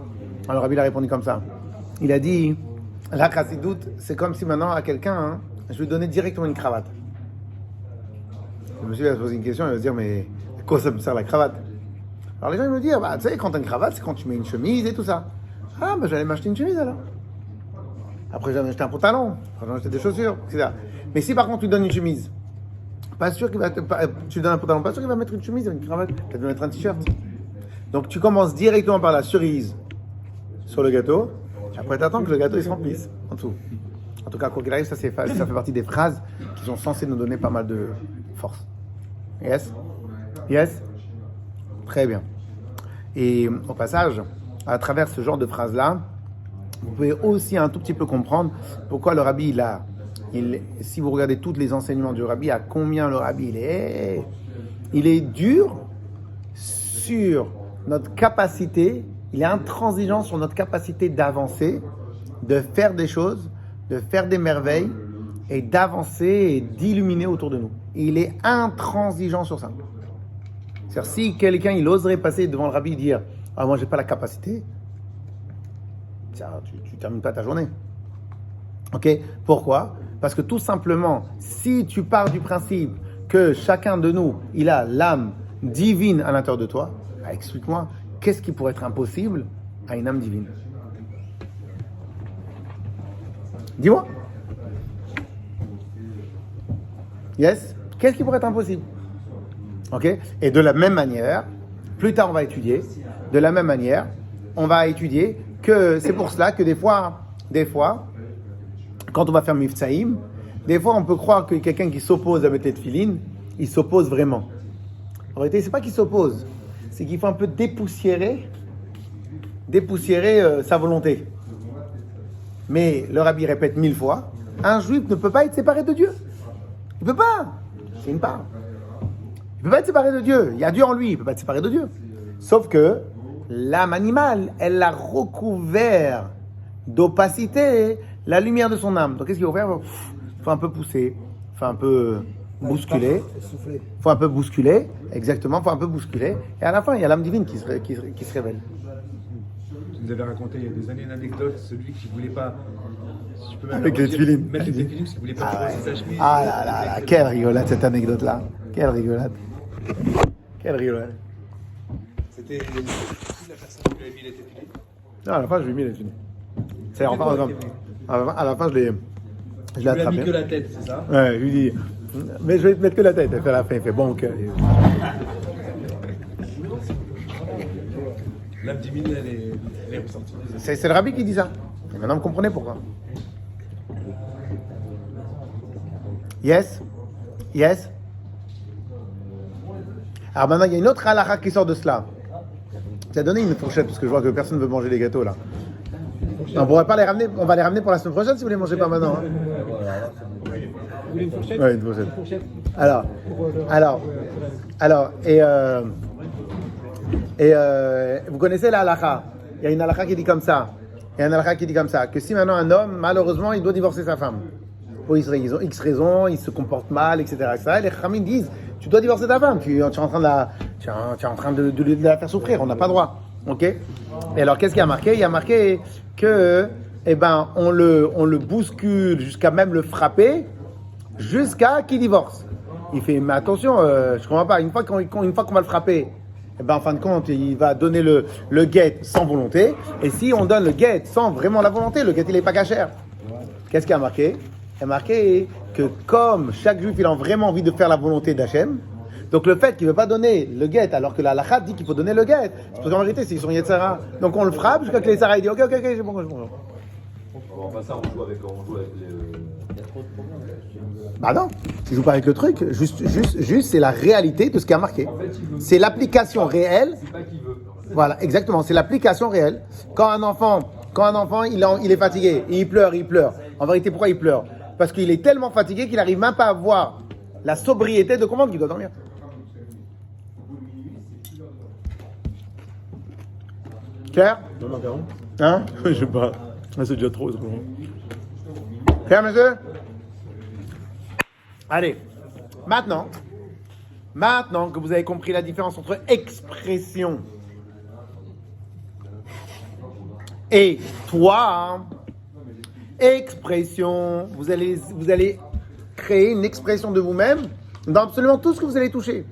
Alors, le Rabbi a répondu comme ça. Il a dit, la chassidoute, c'est comme si maintenant, à quelqu'un, je lui donnais directement une cravate. Le monsieur va se poser une question, il va se dire, mais à quoi ça me sert la cravate? Alors les gens ils me disent, tu sais, quand tu as une cravate, c'est quand tu mets une chemise et tout ça. Ah, j'allais m'acheter une chemise alors. Après, j'allais m'acheter un pantalon, après, j'allais m'acheter des chaussures, etc. Mais si par contre tu donnes une chemise, pas sûr qu'il va tu donnes un pantalon, pas sûr qu'il va mettre une chemise, une cravate, il va mettre un t-shirt. Donc tu commences directement par la cerise sur le gâteau, et après tu attends que le gâteau il se remplisse en dessous. En tout cas, quoi qu'il arrive, ça fait partie des phrases qui sont censées nous donner pas mal de force. Yes? Yes? Très bien. Et au passage, à travers ce genre de phrases-là, vous pouvez aussi un tout petit peu comprendre pourquoi le Rabbi, si vous regardez tous les enseignements du Rabbi, à combien le Rabbi il est dur sur notre capacité, il est intransigeant sur notre capacité d'avancer, de faire des choses, de faire des merveilles et d'avancer et d'illuminer autour de nous. Il est intransigeant sur ça. C'est-à-dire, si quelqu'un il oserait passer devant le Rabbi et dire « Ah, moi, j'ai pas la capacité », tu termines pas ta journée. Ok? Pourquoi? Parce que tout simplement, si tu pars du principe que chacun de nous, il a l'âme divine à l'intérieur de toi, explique-moi, qu'est-ce qui pourrait être impossible à une âme divine? Dis-moi. Yes? Qu'est-ce qui pourrait être impossible? Ok? Et de la même manière, plus tard on va étudier, de la même manière, on va étudier que c'est pour cela que des fois, quand on va faire Mifsaïm, des fois on peut croire que quelqu'un qui s'oppose à mettre les tefilines, il s'oppose vraiment. En réalité, c'est pas qu'il s'oppose, c'est qu'il faut un peu dépoussiérer sa volonté. Mais le Rabbi répète 1000 fois, un juif ne peut pas être séparé de Dieu. Il ne peut pas. C'est une part. Il ne peut pas être séparé de Dieu. Il y a Dieu en lui, il ne peut pas être séparé de Dieu. Sauf que l'âme animale, elle l'a recouvert d'opacité la lumière de son âme. Donc qu'est-ce qu'il faut faire? Il faut un peu pousser, il faut un peu bousculer. Il faut un peu bousculer, exactement, il faut un peu bousculer. Et à la fin, il y a l'âme divine qui se révèle. Vous avez raconté il y a des années une anecdote, celui qui ne voulait pas, si je peux même avec les tefilines. mettre les tefilines, parce qu'il ne voulait pas poser sa chemise. Ah là là là, quelle rigolade cette anecdote-là. Quelle rigolade. Quelle rigolade. C'était la personne qui lui avait mis les tefilines. Non, à la fin, je lui ai mis les tefilines. C'est enfin, à la fin, je l'ai Il lui a mis attrapé. que la tête, c'est ça? Ouais, je lui dis, mais je vais te mettre que la tête. Elle fait à la fin, il fait bon, ok. L'âme divine, elle est ressortie. C'est le Rabbi qui dit ça. Et maintenant, vous comprenez pourquoi. Yes? Yes? Alors maintenant, il y a une autre halakha qui sort de cela. Tu as donné une fourchette, parce que je vois que personne ne veut manger les gâteaux, là. On pourrait pas les ramener, on va les ramener pour la semaine prochaine si vous les mangez pas maintenant. Hein. Vous voulez une fourchette? Ouais, une fourchette. Une fourchette. Alors, vous connaissez la halakha. Il y a une halakha qui dit comme ça. Il y a une halakha qui dit comme ça, que si maintenant un homme, malheureusement, il doit divorcer sa femme. Pour X raisons, il se comporte mal, etc. Et les Khamim disent, tu dois divorcer ta femme, tu es en train de la faire souffrir, on n'a pas droit. Ok? Et alors, qu'est-ce qu'il y a marqué? Il y a marqué que, on le bouscule jusqu'à même le frapper, jusqu'à qu'il divorce. Il fait, mais attention, je comprends pas, une fois qu'on va le frapper, en fin de compte, il va donner le guet sans volonté. Et si on donne le guet sans vraiment la volonté, le guet, il n'est pas cachère. Qu'est-ce qu'il y a marqué? Il y a marqué que comme chaque juif, il a vraiment envie de faire la volonté d'Hachem, donc le fait qu'il ne veut pas donner le guet, alors que la halakha dit qu'il faut donner le guet, c'est parce qu'en vérité, c'est son Yetzara. Donc on le frappe jusqu'à que les Yetzara dit ok, c'est bon. Enfin, ça, on joue avec les. Bah non, tu joues pas avec le truc, juste c'est la réalité de ce qui a marqué. C'est l'application réelle. C'est pas qu'il veut. Voilà, exactement, c'est l'application réelle. Quand un enfant il est fatigué, et il pleure. En vérité, pourquoi il pleure? Parce qu'il est tellement fatigué qu'il n'arrive même pas à avoir la sobriété de comprendre qu'il doit dormir. Claire? Hein? Je sais pas. C'est déjà trop. Claire, monsieur? Allez. Maintenant que vous avez compris la différence entre expression et toi, expression, vous allez créer une expression de vous-même dans absolument tout ce que vous allez toucher.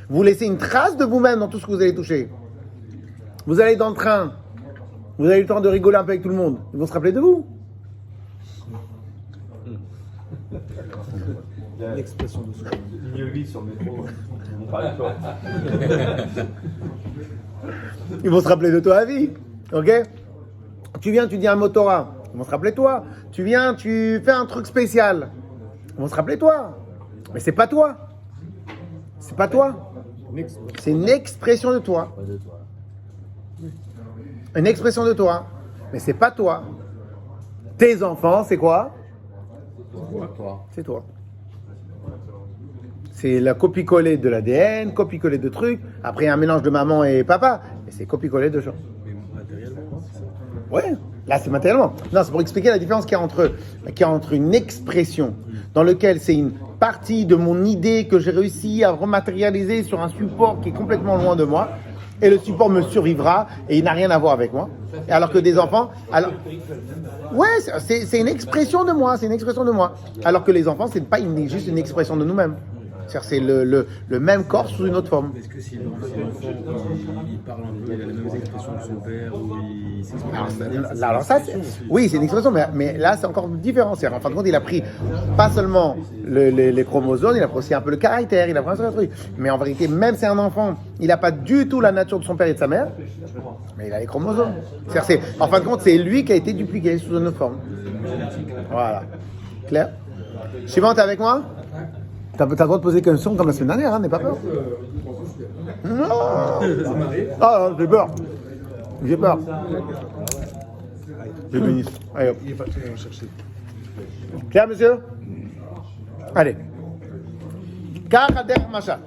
Vous laissez une trace de vous-même dans tout ce que vous allez toucher. Vous allez dans le train, vous avez eu le temps de rigoler un peu avec tout le monde. Ils vont se rappeler de vous. L'expression de soi. Mieux vite sur le métro. On parle de toi. Ils vont se rappeler de toi à vie. Ok? Tu viens, tu dis un mot Torah. Ils vont se rappeler de toi. Tu viens, tu fais un truc spécial. Ils vont se rappeler de toi. Mais c'est pas toi. C'est pas toi. C'est une expression de toi. Une expression de toi. Mais c'est pas toi. Tes enfants, c'est quoi? C'est toi. C'est la copie-collée de l'ADN, copie-collée de trucs. Après, il y a un mélange de maman et papa. Et c'est copie-collée de gens. Mais matériellement, c'est ça. Ouais, là c'est matériellement. Non, c'est pour expliquer la différence qu'il y a entre une expression dans laquelle c'est une partie de mon idée que j'ai réussi à rematérialiser sur un support qui est complètement loin de moi. Et le support me survivra et il n'a rien à voir avec moi. Et alors que des enfants, ouais, c'est une expression de moi, Alors que les enfants, c'est pas juste une expression de nous-mêmes. C'est-à-dire, c'est le même corps sous une autre forme. Est-ce que si l'enfant il parle un peu, il a les mêmes expressions que son père, ou il s'exprime Alors ça, oui, c'est une expression, mais là, c'est encore différent. C'est-à-dire, en fin de compte, il a pris pas seulement les chromosomes, il a pris aussi un peu le caractère, il a pris un truc. Mais en vérité, même si un enfant, il n'a pas du tout la nature de son père et de sa mère, mais il a les chromosomes. C'est-à-dire, en fin de compte, c'est lui qui a été dupliqué sous une autre forme. Voilà. Claire? Shimon, t'es avec moi? T'as le droit de poser une question comme la semaine dernière, n'aie pas peur. Non. Ah, j'ai peur. Je bénis. Allez hop. Il est pas très à chercher. Claire, monsieur? Allez. Car Ader Machal.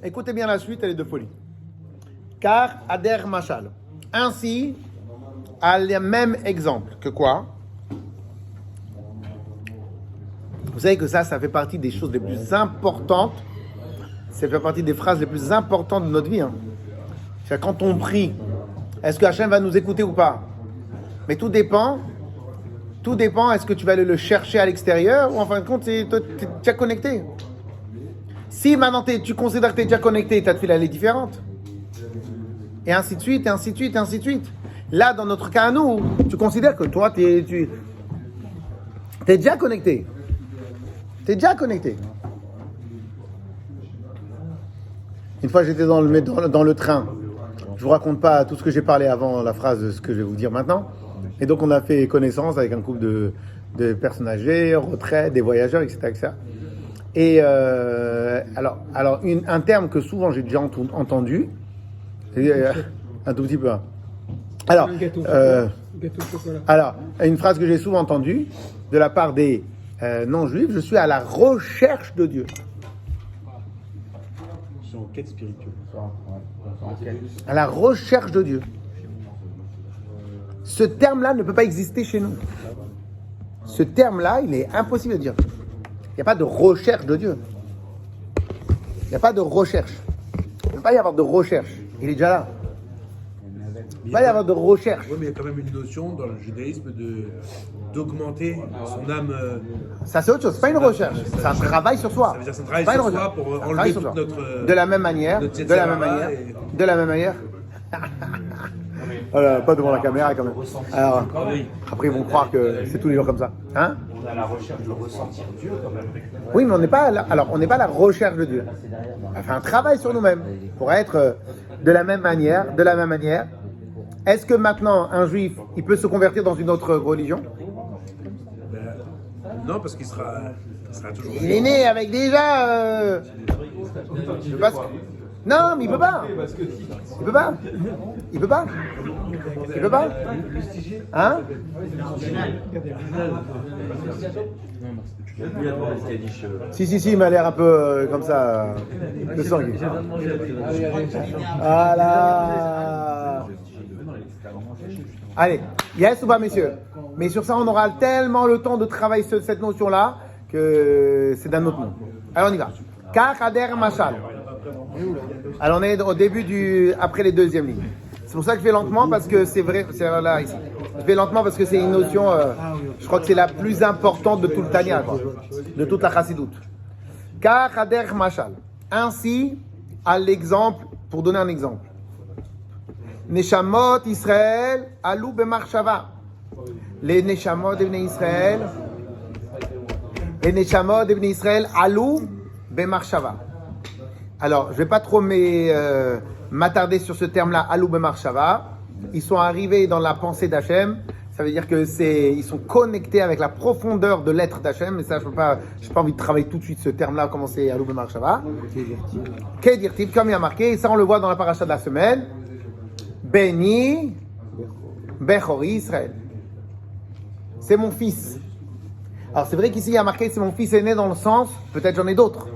Écoutez bien la suite, elle est de folie. Car Ader Machal. Ainsi, à le même exemple que quoi? Vous savez que ça fait partie des choses les plus importantes. Ça fait partie des phrases les plus importantes de notre vie. C'est quand on prie, est-ce que Hachem va nous écouter ou pas? Mais tout dépend. Est-ce que tu vas aller le chercher à l'extérieur ou en fin de compte, tu es déjà connecté? Si maintenant tu considères que tu es déjà connecté, ta file elle est différente. Et ainsi de suite. Là, dans notre cas à nous, tu considères que toi, tu es déjà connecté. T'es déjà connecté. Une fois, j'étais dans le train. Je vous raconte pas tout ce que j'ai parlé avant la phrase de ce que je vais vous dire maintenant. Et donc, on a fait connaissance avec un couple de personnes âgées, retraite, des voyageurs, etc. Et alors un terme que souvent j'ai déjà entendu, c'est un tout petit peu. Alors, Un gâteau. Gâteau au chocolat. alors, une phrase que j'ai souvent entendue de la part des non-juifs, je suis à la recherche de Dieu. Ils sont en quête spirituelle. À la recherche de Dieu. Ce terme-là ne peut pas exister chez nous. Ce terme-là, il est impossible de dire. Il n'y a pas de recherche de Dieu. Il n'y a pas de recherche. Il ne peut pas y avoir de recherche. Il est déjà là. Il ne peut pas y avoir de recherche. Oui, mais il y a quand même une notion dans le judaïsme d'augmenter son âme. Ça, c'est autre chose. C'est pas une recherche. C'est un travail sur soi. Ça veut dire c'est un travail C'est pas sur une soi recherche. pour C'est un enlever travail sur toute soi. notre. De la même manière. notre De la même Yetzirah manière. et- De la même manière. Voilà, pas devant la caméra quand même. Alors, après ils vont croire que c'est tous les jours comme ça. Hein? On est à la recherche de ressentir Dieu quand même. Oui, mais on n'est pas là. Alors, on n'est pas à la recherche de Dieu. On fait un travail sur nous-mêmes pour être de la même manière. De la même manière. Est-ce que maintenant un juif, il peut se convertir dans une autre religion? Non, parce qu'il sera toujours. Il est né avec déjà. Je sais pas ce que- Non, mais il peut pas. Il peut pas. Il peut pas. Il peut pas. Hein? Il y a demandé le Kaddish. Si, il m'a l'air un peu comme ça. Le sang. Voilà. Allez, yes ou pas, messieurs? Mais sur ça, on aura tellement le temps de travailler sur cette notion-là que c'est d'un autre nom. Alors, on y va. Kachader Machal. Alors, on est au début après les deuxièmes lignes. C'est pour ça que je vais lentement parce que c'est vrai, c'est là, ici. Je vais lentement parce que c'est une notion, je crois que c'est la plus importante de tout le Tanya, quoi, de toute la Chassidoute. Kachader Machal. Ainsi, à l'exemple, pour donner un exemple. Neshamot Israël, alou bemarshava. Les Neshamot de Bnei Israël, les Neshamot de Bnei Israël, alou bemarshava. Alors, je ne vais pas trop m'attarder sur ce terme-là, alou bemarshava. Ils sont arrivés dans la pensée d'Hachem. Ça veut dire que ils sont connectés avec la profondeur de l'être d'Hachem. Mais ça, je n'ai pas envie de travailler tout de suite ce terme-là, comment c'est alou bemarshava. Kedirtiv, comme il y a marqué, et ça on le voit dans la paracha de la semaine. Béni, Bechori Israël. C'est mon fils. Alors c'est vrai qu'ici il y a marqué c'est mon fils aîné dans le sens, peut-être j'en ai d'autres.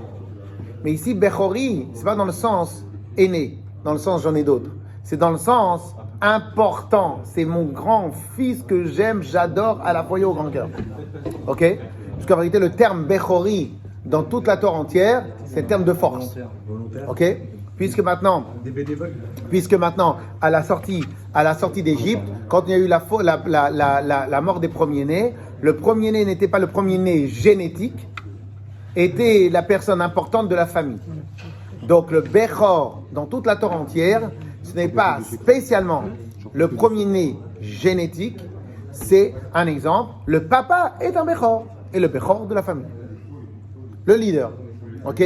Mais ici Bechori, c'est pas dans le sens aîné, dans le sens j'en ai d'autres. C'est dans le sens important. C'est mon grand fils que j'aime, j'adore à la fois au grand cœur. Ok? Parce qu'en réalité le terme Bechori dans toute la Torah entière, c'est un terme de force. Ok? Puisque maintenant, à la sortie d'Égypte, quand il y a eu la mort des premiers-nés, le premier-né n'était pas le premier-né génétique, était la personne importante de la famille. Donc le Bechor, dans toute la Torah entière, ce n'est pas spécialement le premier-né génétique, c'est un exemple. Le papa est un Bechor, et le Bechor de la famille. Le leader. Ok?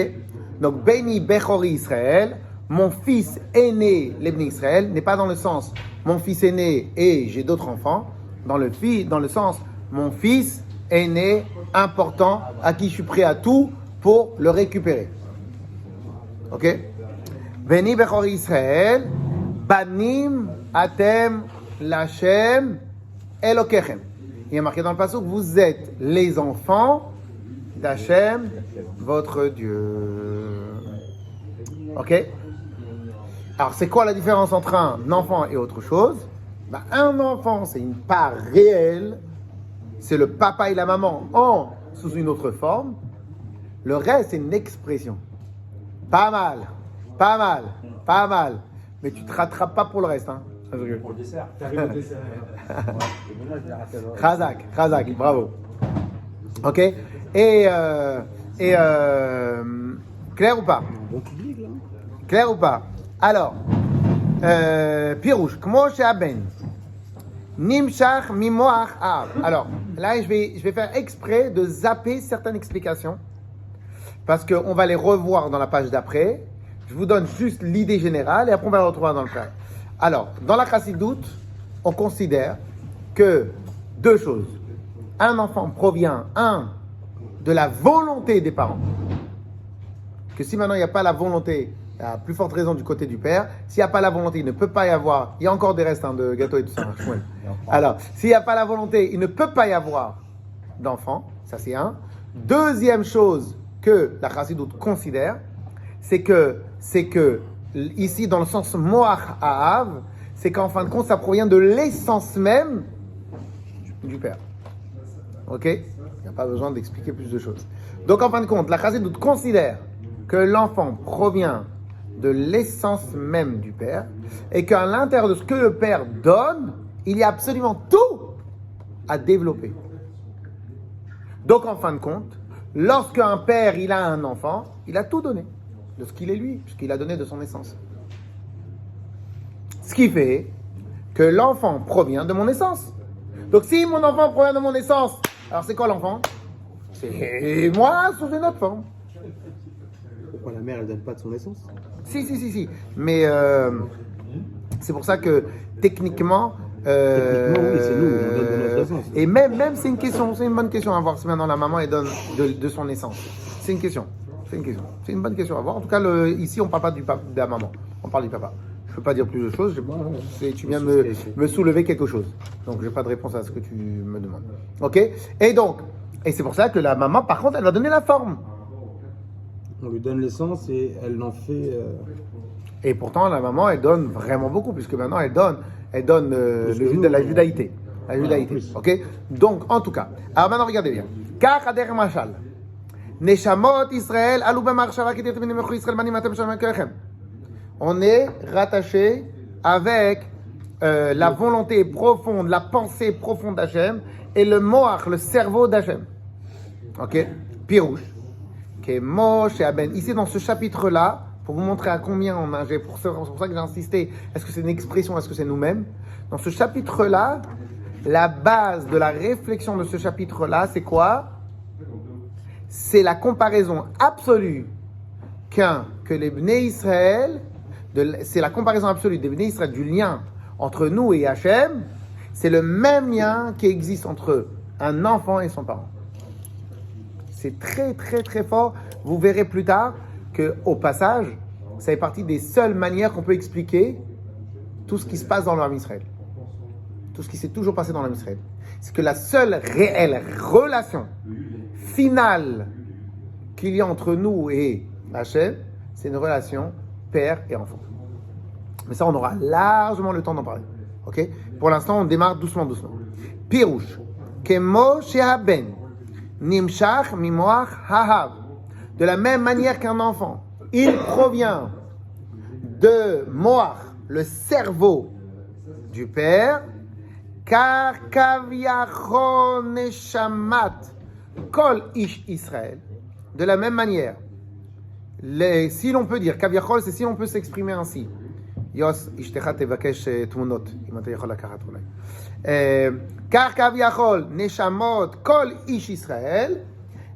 Donc, Béni Bechori Israël, mon fils aîné, l'Ebné Israël, n'est pas dans le sens mon fils aîné et j'ai d'autres enfants, dans le sens mon fils aîné, important, à qui je suis prêt à tout pour le récupérer. Ok? Béni Bechori Israël, Banim Atem Lachem Elokechem. Il y a marqué dans le passage que vous êtes les enfants d'Hachem, votre Dieu. Ok? Alors, c'est quoi la différence entre un enfant et autre chose? Un enfant, c'est une part réelle. C'est le papa et la maman sous une autre forme. Le reste, c'est une expression. Pas mal. Mais tu te rattrapes pas pour le reste. Hein. Pour le dessert. Khazak, bravo. Ok? Clair ou pas? Clair ou pas? Alors, Pirouche, Kmo Sheaben, Nimshach Mimoach Av. Alors, là, je vais faire exprès de zapper certaines explications, parce qu'on va les revoir dans la page d'après. Je vous donne juste l'idée générale, et après on va la retrouver dans le frère. Alors, dans la Chassidoute, on considère que deux choses. Un enfant provient, de la volonté des parents. Que si maintenant il n'y a pas la volonté À plus forte raison du côté du père. S'il n'y a pas la volonté, il ne peut pas y avoir. Il y a encore des restes de gâteaux et tout ça. Shmuel. Alors, s'il n'y a pas la volonté, il ne peut pas y avoir d'enfant. Ça, c'est un. Deuxième chose que la Chassidoute considère, c'est que ici, dans le sens Moach Ha'av, c'est qu'en fin de compte, ça provient de l'essence même du père. Ok? Il n'y a pas besoin d'expliquer plus de choses. Donc, en fin de compte, la Chassidoute considère que l'enfant provient de l'essence même du père et qu'à l'intérieur de ce que le père donne, il y a absolument tout à développer. Donc, en fin de compte, lorsqu'un père il a un enfant, il a tout donné de ce qu'il est lui, puisqu'il a donné de son essence. Ce qui fait que l'enfant provient de mon essence. Donc, si mon enfant provient de mon essence, alors c'est quoi l'enfant? C'est moi sous une autre forme. Pourquoi la mère, elle donne pas de son essence? Si. Mais c'est pour ça que techniquement, Oui, c'est nous, on donne de notre essence. Et même c'est une bonne question à voir si maintenant la maman elle donne de son essence. C'est une bonne question à voir. En tout cas, ici on ne parle pas de la maman, on parle du papa. Je ne peux pas dire plus de choses. Tu viens me soulever quelque chose. Donc, je n'ai pas de réponse à ce que tu me demandes. Ok? Et c'est pour ça que la maman, par contre, elle va donner la forme. On lui donne l'essence et elle en fait. Et pourtant, la maman, elle donne vraiment beaucoup, puisque maintenant, elle donne la judaïté. La judaïté. Ok? Donc, en tout cas. Alors maintenant, regardez bien. Car Kader Machal. Neshamot Israël, alou b'marshava qui était venu Israël, manim atem shalom kelechem. On est rattaché avec la volonté profonde, la pensée profonde d'Hachem et le moach, le cerveau d'Hachem. Ok? Pirouche. Que Moshe Aben. Ici, dans ce chapitre-là, pour vous montrer à combien on a, c'est pour ça que j'ai insisté, est-ce que c'est une expression, est-ce que c'est nous-mêmes? Dans ce chapitre-là, la base de la réflexion de ce chapitre-là, c'est quoi? C'est la comparaison absolue que les Bnei Israël, c'est la comparaison absolue des Bnei Israël du lien entre nous et Hachem, c'est le même lien qui existe entre un enfant et son parent. C'est très très très fort. Vous verrez plus tard qu'au passage, ça fait partie des seules manières qu'on peut expliquer tout ce qui se passe dans l'Am Israël. Tout ce qui s'est toujours passé dans l'Am Israël. C'est que la seule réelle relation finale qu'il y a entre nous et Hachem, c'est une relation père et enfant. Mais ça, on aura largement le temps d'en parler. Ok? Pour l'instant, on démarre doucement. Pirouche. Kemo shehaben. Nimshach mimoach hahav. De la même manière qu'un enfant, il provient de moach, le cerveau du père, car kaviachon neshamat kol ish Israël. De la même manière, si l'on peut dire kaviachol, c'est si on peut s'exprimer ainsi. Yos ishtecha tevakesh tmunot, אם אתה יכול לקחת אולי. car kaviachol neshamot kol ish Israël,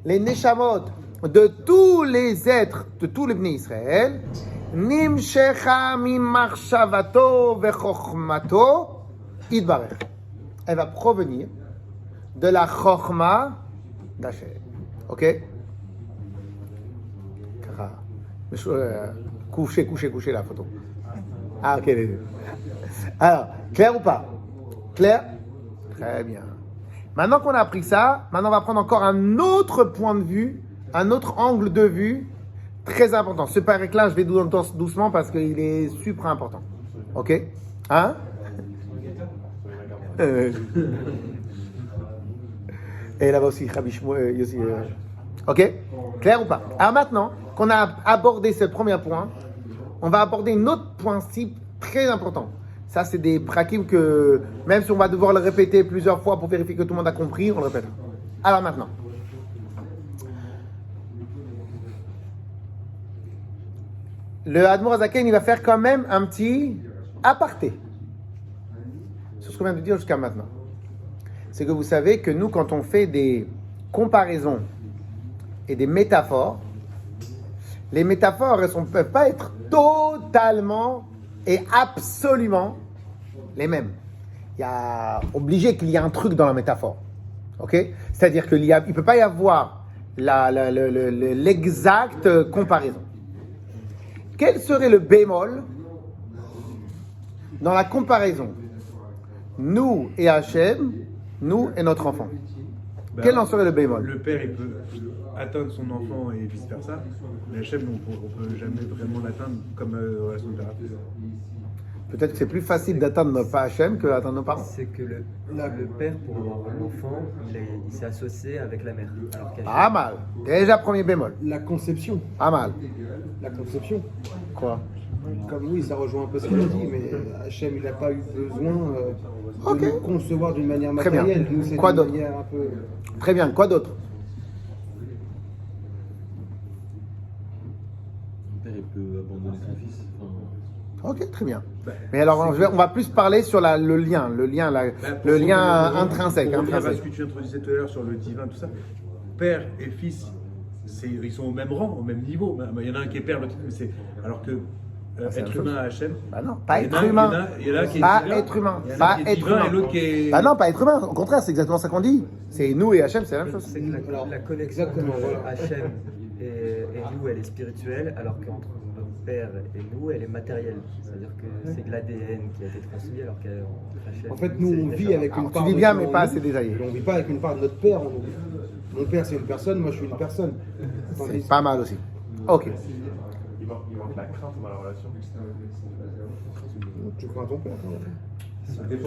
les neshamot de tous les êtres, de tous les Bnei Israël, nimshecha mimachshavato vechochmato idbarech. Elle va provenir de la chochma d'Hachem. Ok? Couchez la photo. Ah, ok. Alors, clair ou pas? Clair? Très bien. Maintenant qu'on a appris ça, maintenant on va prendre encore un autre point de vue, un autre angle de vue très important. Ce paragraphe-là, je vais doucement parce qu'il est super important. Ok? Hein? Et là-bas aussi, Rabbi Shmuel aussi. Ok? Clair ou pas? Alors maintenant qu'on a abordé ce premier point, on va aborder un autre principe très important. Ça, c'est des prakim que, même si on va devoir le répéter plusieurs fois pour vérifier que tout le monde a compris, on le répète. Alors maintenant, le Admor Azaken, il va faire quand même un petit aparté sur ce qu'on vient de dire jusqu'à maintenant. C'est que vous savez que nous, quand on fait des comparaisons et des métaphores, les métaphores, elles ne peuvent pas être totalement et absolument les mêmes. Il y a obligé qu'il y ait un truc dans la métaphore. Ok? C'est-à-dire qu'il ne peut pas y avoir l'exacte comparaison. quel serait le bémol dans la comparaison? Nous et Hachem, nous et notre enfant. Quel en serait le bémol? Le père, il peut atteindre son enfant et vice-versa, mais Hachem, on ne peut jamais vraiment l'atteindre comme relation de thérapie. Peut-être que c'est plus facile d'atteindre notre Hachem que d'atteindre nos parents. C'est que le père, pour avoir un enfant, il s'est associé avec la mère. Alors qu'Hachem- Pas mal. Déjà premier bémol. La conception. Pas mal. La conception. Quoi? Comme oui, ça rejoint un peu ce qu'il a dit, mais Hachem, il n'a pas eu besoin de Ok. nous concevoir d'une manière Très bien. matérielle. Nous, c'est Quoi d'une d'autre? manière un peu. Très bien. Quoi d'autre? Le père, il peut abandonner son fils. Ok, très bien. Mais alors, on va plus parler sur le lien, le lien intrinsèque. Pour revenir à ce que tu introduisais tout à l'heure sur le divin, tout ça, père et fils, ils sont au même rang, au même niveau. Il y en a un qui est père, l'autre, c'est alors que c'est la être même humain à Hachem. Bah non, pas il y en être a- humain. il y en a qui est Pas divin, être humain. il y en a Pas qui est être divin humain. et l'autre qui est. Bah non, pas être humain. Au contraire, c'est exactement ça qu'on dit. C'est nous et Hachem, c'est la même chose. C'est que la connexion Exactement, entre voilà. Hachem et nous, elle est spirituelle, alors qu'entre notre père et nous, elle est matérielle. C'est-à-dire que c'est de l'ADN qui a été transmis, alors qu'Hachem. En fait, nous, on vit avec une Alors, tu part. dis de bien, Dieu mais en pas nous. assez détaillé. On ne vit pas avec une part de notre père en nous. Mon père, c'est une personne, moi, je suis une personne. Tandis- C'est pas mal aussi. Ok. Il manque la crainte dans la relation. Tu crois à ton père, quand même.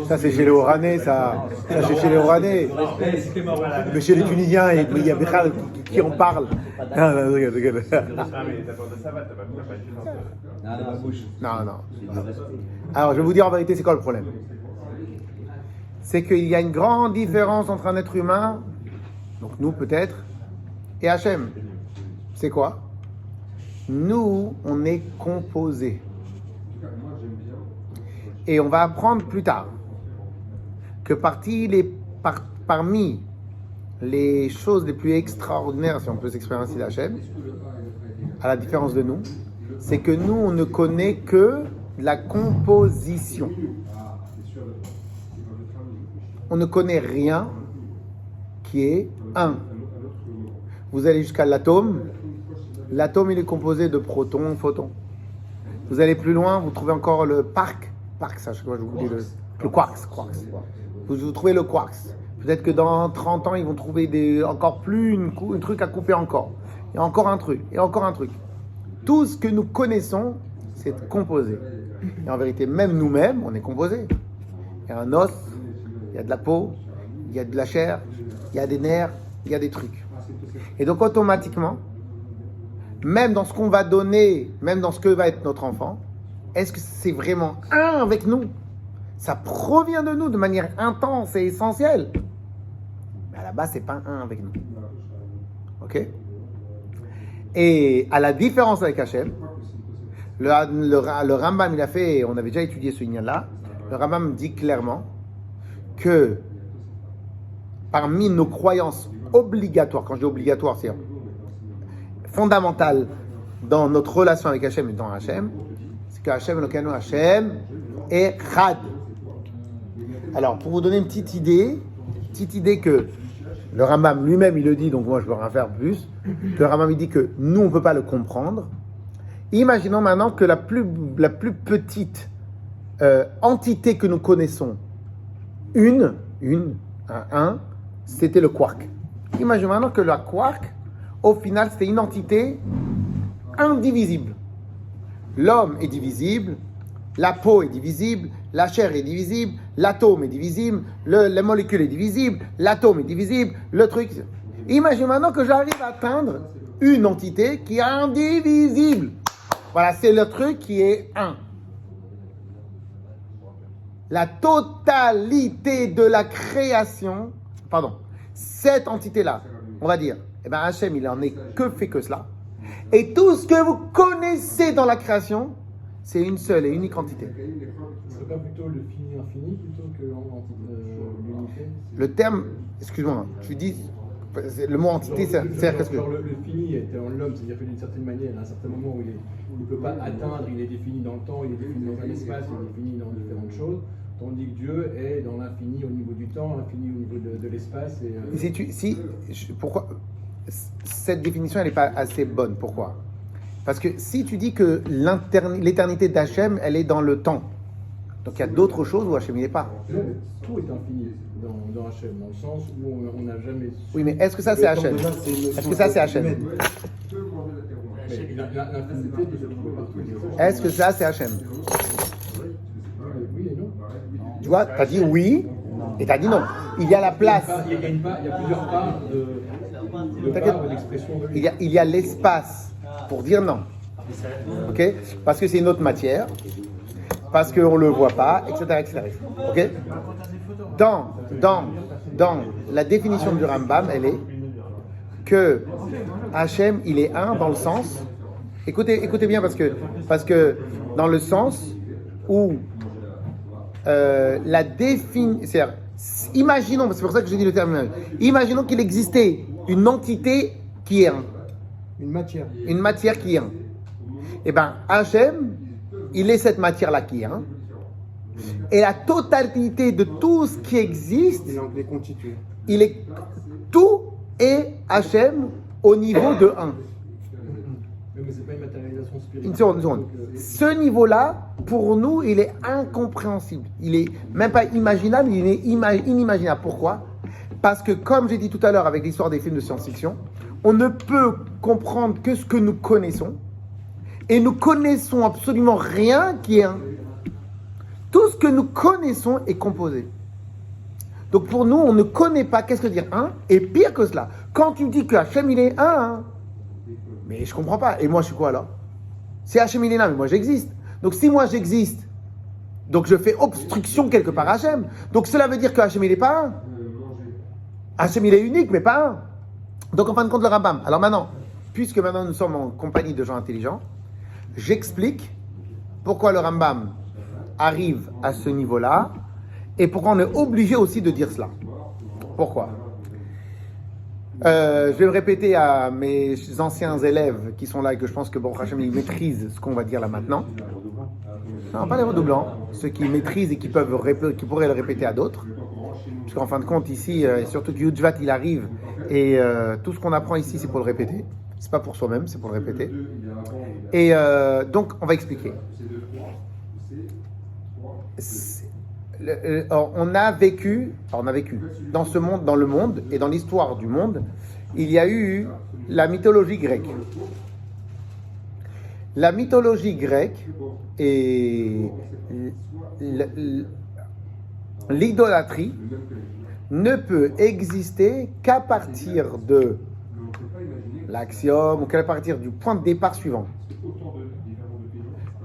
Ça, c'est chez les Oranais, ça. Ça, c'est chez les Oranais. Mais chez les Tunisiens, il y a Bechal qui en parle. Ah, non, regarde. Ah, mais d'abord de ça va, t'as pas dit non. Non. Alors, je vais vous dire en vérité, c'est quoi le problème? C'est qu'il y a une grande différence entre un être humain, donc nous peut-être, et Hachem. C'est quoi? Nous, on est composés. Et on va apprendre plus tard que parmi les choses les plus extraordinaires, si on peut s'exprimer ainsi d'Hachem, à la différence de nous, c'est que nous, on ne connaît que la composition. On ne connaît rien qui est un. Vous allez jusqu'à l'atome. L'atome, il est composé de protons, photons. Vous allez plus loin, vous trouvez encore le quark, ça, je sais pas, je vous dis le quark. Vous trouvez le quark. Peut-être que dans 30 ans, ils vont trouver encore plus un truc à couper encore. Et encore un truc, et encore un truc. Tout ce que nous connaissons, c'est composé. Et en vérité, même nous-mêmes, on est composé. Il y a un os, il y a de la peau, il y a de la chair, il y a des nerfs, il y a des trucs. Et donc automatiquement, même dans ce qu'on va donner, même dans ce que va être notre enfant, est-ce que c'est vraiment un avec nous? Ça provient de nous de manière intense et essentielle. Mais à la base, c'est pas un avec nous. Ok? Et à la différence avec Hachem, le Rambam, il a fait, on avait déjà étudié ce lien-là, le Rambam dit clairement que parmi nos croyances obligatoires, quand je dis obligatoire, c'est fondamental dans notre relation avec Hachem et dans Hachem, c'est que Hachem est Chad. Alors, pour vous donner une petite idée que le Rambam lui-même, il le dit, donc moi je ne peux rien faire plus, le Rambam il dit que nous, on ne peut pas le comprendre. Imaginons maintenant que la plus petite entité que nous connaissons, c'était le quark. Imaginons maintenant que le quark, au final, c'était une entité indivisible. L'homme est divisible, la peau est divisible, la chair est divisible, l'atome est divisible, la molécule est divisible, l'atome est divisible, le truc. Imagine maintenant que j'arrive à atteindre une entité qui est indivisible. Voilà, c'est le truc qui est un. La totalité de la création, cette entité-là, on va dire, Hachem, il en est que fait que cela. Et tout ce que vous connaissez dans la création, c'est une seule et unique entité. C'est pas plutôt le fini infini plutôt que l'unité? Le terme, excuse-moi, tu dis, le mot entité, c'est qu'est-ce que... Le fini est en l'homme, c'est-à-dire que d'une certaine manière, à un certain moment où il ne peut pas atteindre, il est défini dans le temps, il est défini dans un espace, il est défini dans différentes choses, tandis que Dieu est dans l'infini au niveau du temps, l'infini au niveau de l'espace. Pourquoi cette définition, elle n'est pas assez bonne? Pourquoi? Parce que si tu dis que l'éternité d'Hachem, elle est dans le temps, donc il y a d'autres choses où Hachem il n'est pas. Non, mais tout est infini dans Hachem, dans le sens où on n'a jamais su. Oui, mais est-ce que ça c'est Hachem? Est-ce que ça c'est Hachem? Mais l'infinité peut se trouver partout. Est-ce que ça c'est Hachem? Oui et non. Tu vois, tu as dit oui et tu as dit non. Il y a la place. Il y a plusieurs parts de T'inquiète. parts d'expression de Il y a l'espace pour dire non. Ok? Parce que c'est une autre matière. Parce qu'on ne le voit pas, etc. etc. Ok? Dans la définition du Rambam, elle est que Hachem, il est un dans le sens. Écoutez bien parce que dans le sens où la définition. Imaginons, c'est pour ça que j'ai dit le terme. Imaginons qu'il existait une entité qui est un. Une matière. Une matière qui est un. Eh bien, Hachem, il est cette matière-là qui est un. Et la totalité de tout ce qui existe, Il est constitué. tout est Hachem au niveau de 1. Mais c'est pas une matérialisation spirituelle. Une seconde. Ce niveau-là, pour nous, il est incompréhensible. Il est même pas imaginable, il est inimaginable. Pourquoi? Parce que, comme j'ai dit tout à l'heure avec l'histoire des films de science-fiction, on ne peut comprendre que ce que nous connaissons. Et nous connaissons absolument rien qui est un. Tout ce que nous connaissons est composé. Donc pour nous, on ne connaît pas qu'est-ce que dire un. Et pire que cela, quand tu dis que Hachem il est un, mais je comprends pas. Et moi je suis quoi alors? Si Hachem il est là, mais moi j'existe. Donc si moi j'existe, donc je fais obstruction quelque part à Hachem. Donc cela veut dire que Hachem il est pas un. Hachem il est unique, mais pas un. Donc en fin de compte le Rambam. Alors maintenant, puisque maintenant nous sommes en compagnie de gens intelligents, j'explique pourquoi le Rambam arrive à ce niveau-là et pourquoi on est obligé aussi de dire cela. Pourquoi? Je vais me répéter à mes anciens élèves qui sont là et que je pense que Baruch Hashem ils maîtrisent ce qu'on va dire là maintenant. Non, pas les redoublants, ceux qui maîtrisent et qui pourraient le répéter à d'autres. Parce qu'en fin de compte ici, surtout que Yudjvat il arrive et tout ce qu'on apprend ici c'est pour le répéter. C'est pas pour soi-même, c'est pour le répéter. Et donc on va expliquer. On a vécu dans ce monde, dans le monde et dans l'histoire du monde, il y a eu la mythologie grecque. La mythologie grecque et l'idolâtrie ne peut exister qu'à partir de l'axiome ou qu'à partir du point de départ suivant,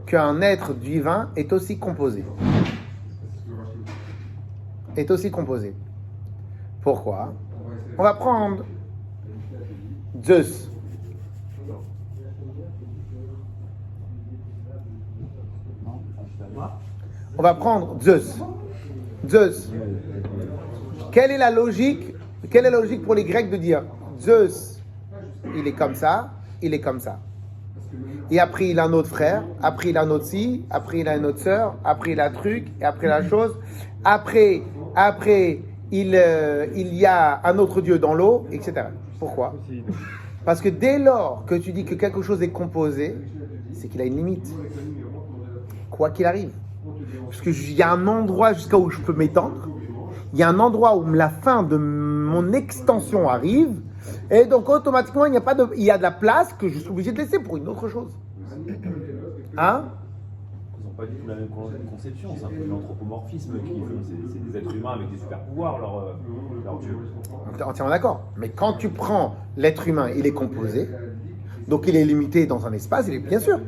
qu'un être divin est aussi composé. Pourquoi? On va prendre Zeus. Zeus. Quelle est la logique pour les Grecs de dire Zeus, il est comme ça, il est comme ça. Et après, il a un autre frère, après, il a un autre ci, après, il a une autre sœur, après, il a un truc, et après, la chose. Après, il y a un autre Dieu dans l'eau, etc. Pourquoi? Parce que dès lors que tu dis que quelque chose est composé, c'est qu'il a une limite. Quoi qu'il arrive. Parce qu'il y a un endroit jusqu'à où je peux m'étendre, il y a un endroit où la fin de mon extension arrive, et donc automatiquement il y a de la place que je suis obligé de laisser pour une autre chose. Hein? Ils n'ont pas du tout la même conception, c'est un peu de l'anthropomorphisme c'est des êtres humains avec des super pouvoirs, leur dieu. On est entièrement d'accord. Mais quand tu prends l'être humain, il est composé, donc il est limité dans un espace, bien sûr,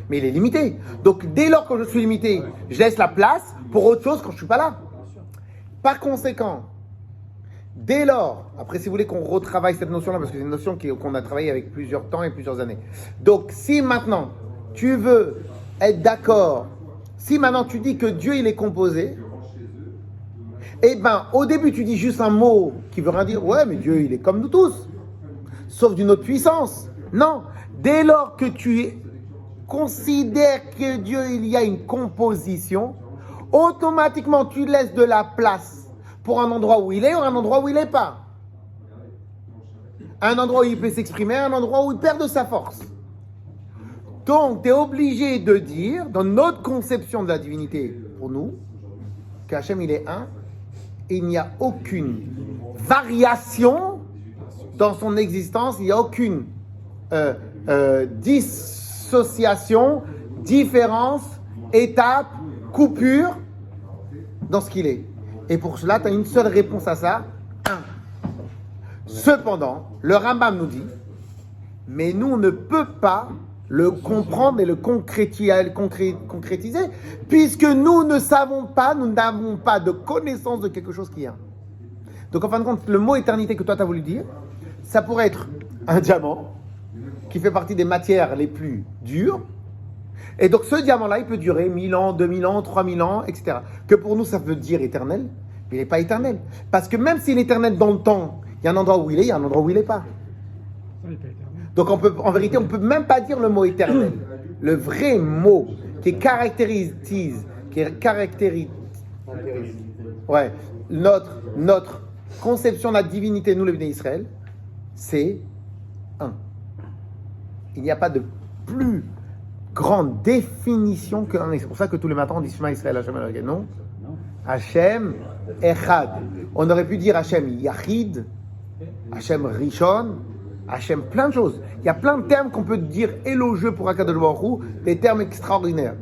mais il est limité. Donc dès lors que je suis limité, je laisse la place pour autre chose quand je ne suis pas là. Par conséquent, dès lors, après si vous voulez qu'on retravaille cette notion-là, parce que c'est une notion qu'on a travaillé avec plusieurs temps et plusieurs années. Donc si maintenant tu veux être d'accord, si maintenant tu dis que Dieu il est composé, eh bien au début tu dis juste un mot qui veut rien dire, ouais mais Dieu il est comme nous tous, sauf d'une autre puissance. Non, dès lors que tu considères que Dieu il y a une composition, automatiquement tu laisses de la place pour un endroit où il est ou un endroit où il n'est pas. Un endroit où il peut s'exprimer, un endroit où il perd de sa force. Donc, tu es obligé de dire, dans notre conception de la divinité, pour nous, qu'Hachem, il est un, et il n'y a aucune variation dans son existence, il n'y a aucune dissociation, différence, étape, coupure dans ce qu'il est. Et pour cela, tu as une seule réponse à ça, un. Cependant, le Rambam nous dit, mais nous, on ne peut pas le comprendre et le concrétiser, puisque nous ne savons pas, nous n'avons pas de connaissance de quelque chose qui est un. Donc en fin de compte, le mot éternité que toi tu as voulu dire, ça pourrait être un diamant, qui fait partie des matières les plus dures, et donc ce diamant-là, il peut durer 1000 ans, 2000 ans, 3000 ans, etc. Que pour nous, ça veut dire éternel, mais il n'est pas éternel. Parce que même s'il est éternel dans le temps, il y a un endroit où il est, il y a un endroit où il n'est pas. Donc en vérité, on ne peut même pas dire le mot éternel. Le vrai mot qui caractérise notre conception de la divinité, nous les Bnei Israël, c'est un. Il n'y a pas de plus grande définition qu'un. C'est pour ça que tous les matins on dit Shema Israël, Hachem Elokeinu. Non. Hachem Echad. On aurait pu dire Hachem Yachid, Hachem Rishon, Hachem, plein de choses. Il y a plein de termes qu'on peut dire élogieux pour Akadosh Baruch Hu, des termes extraordinaires.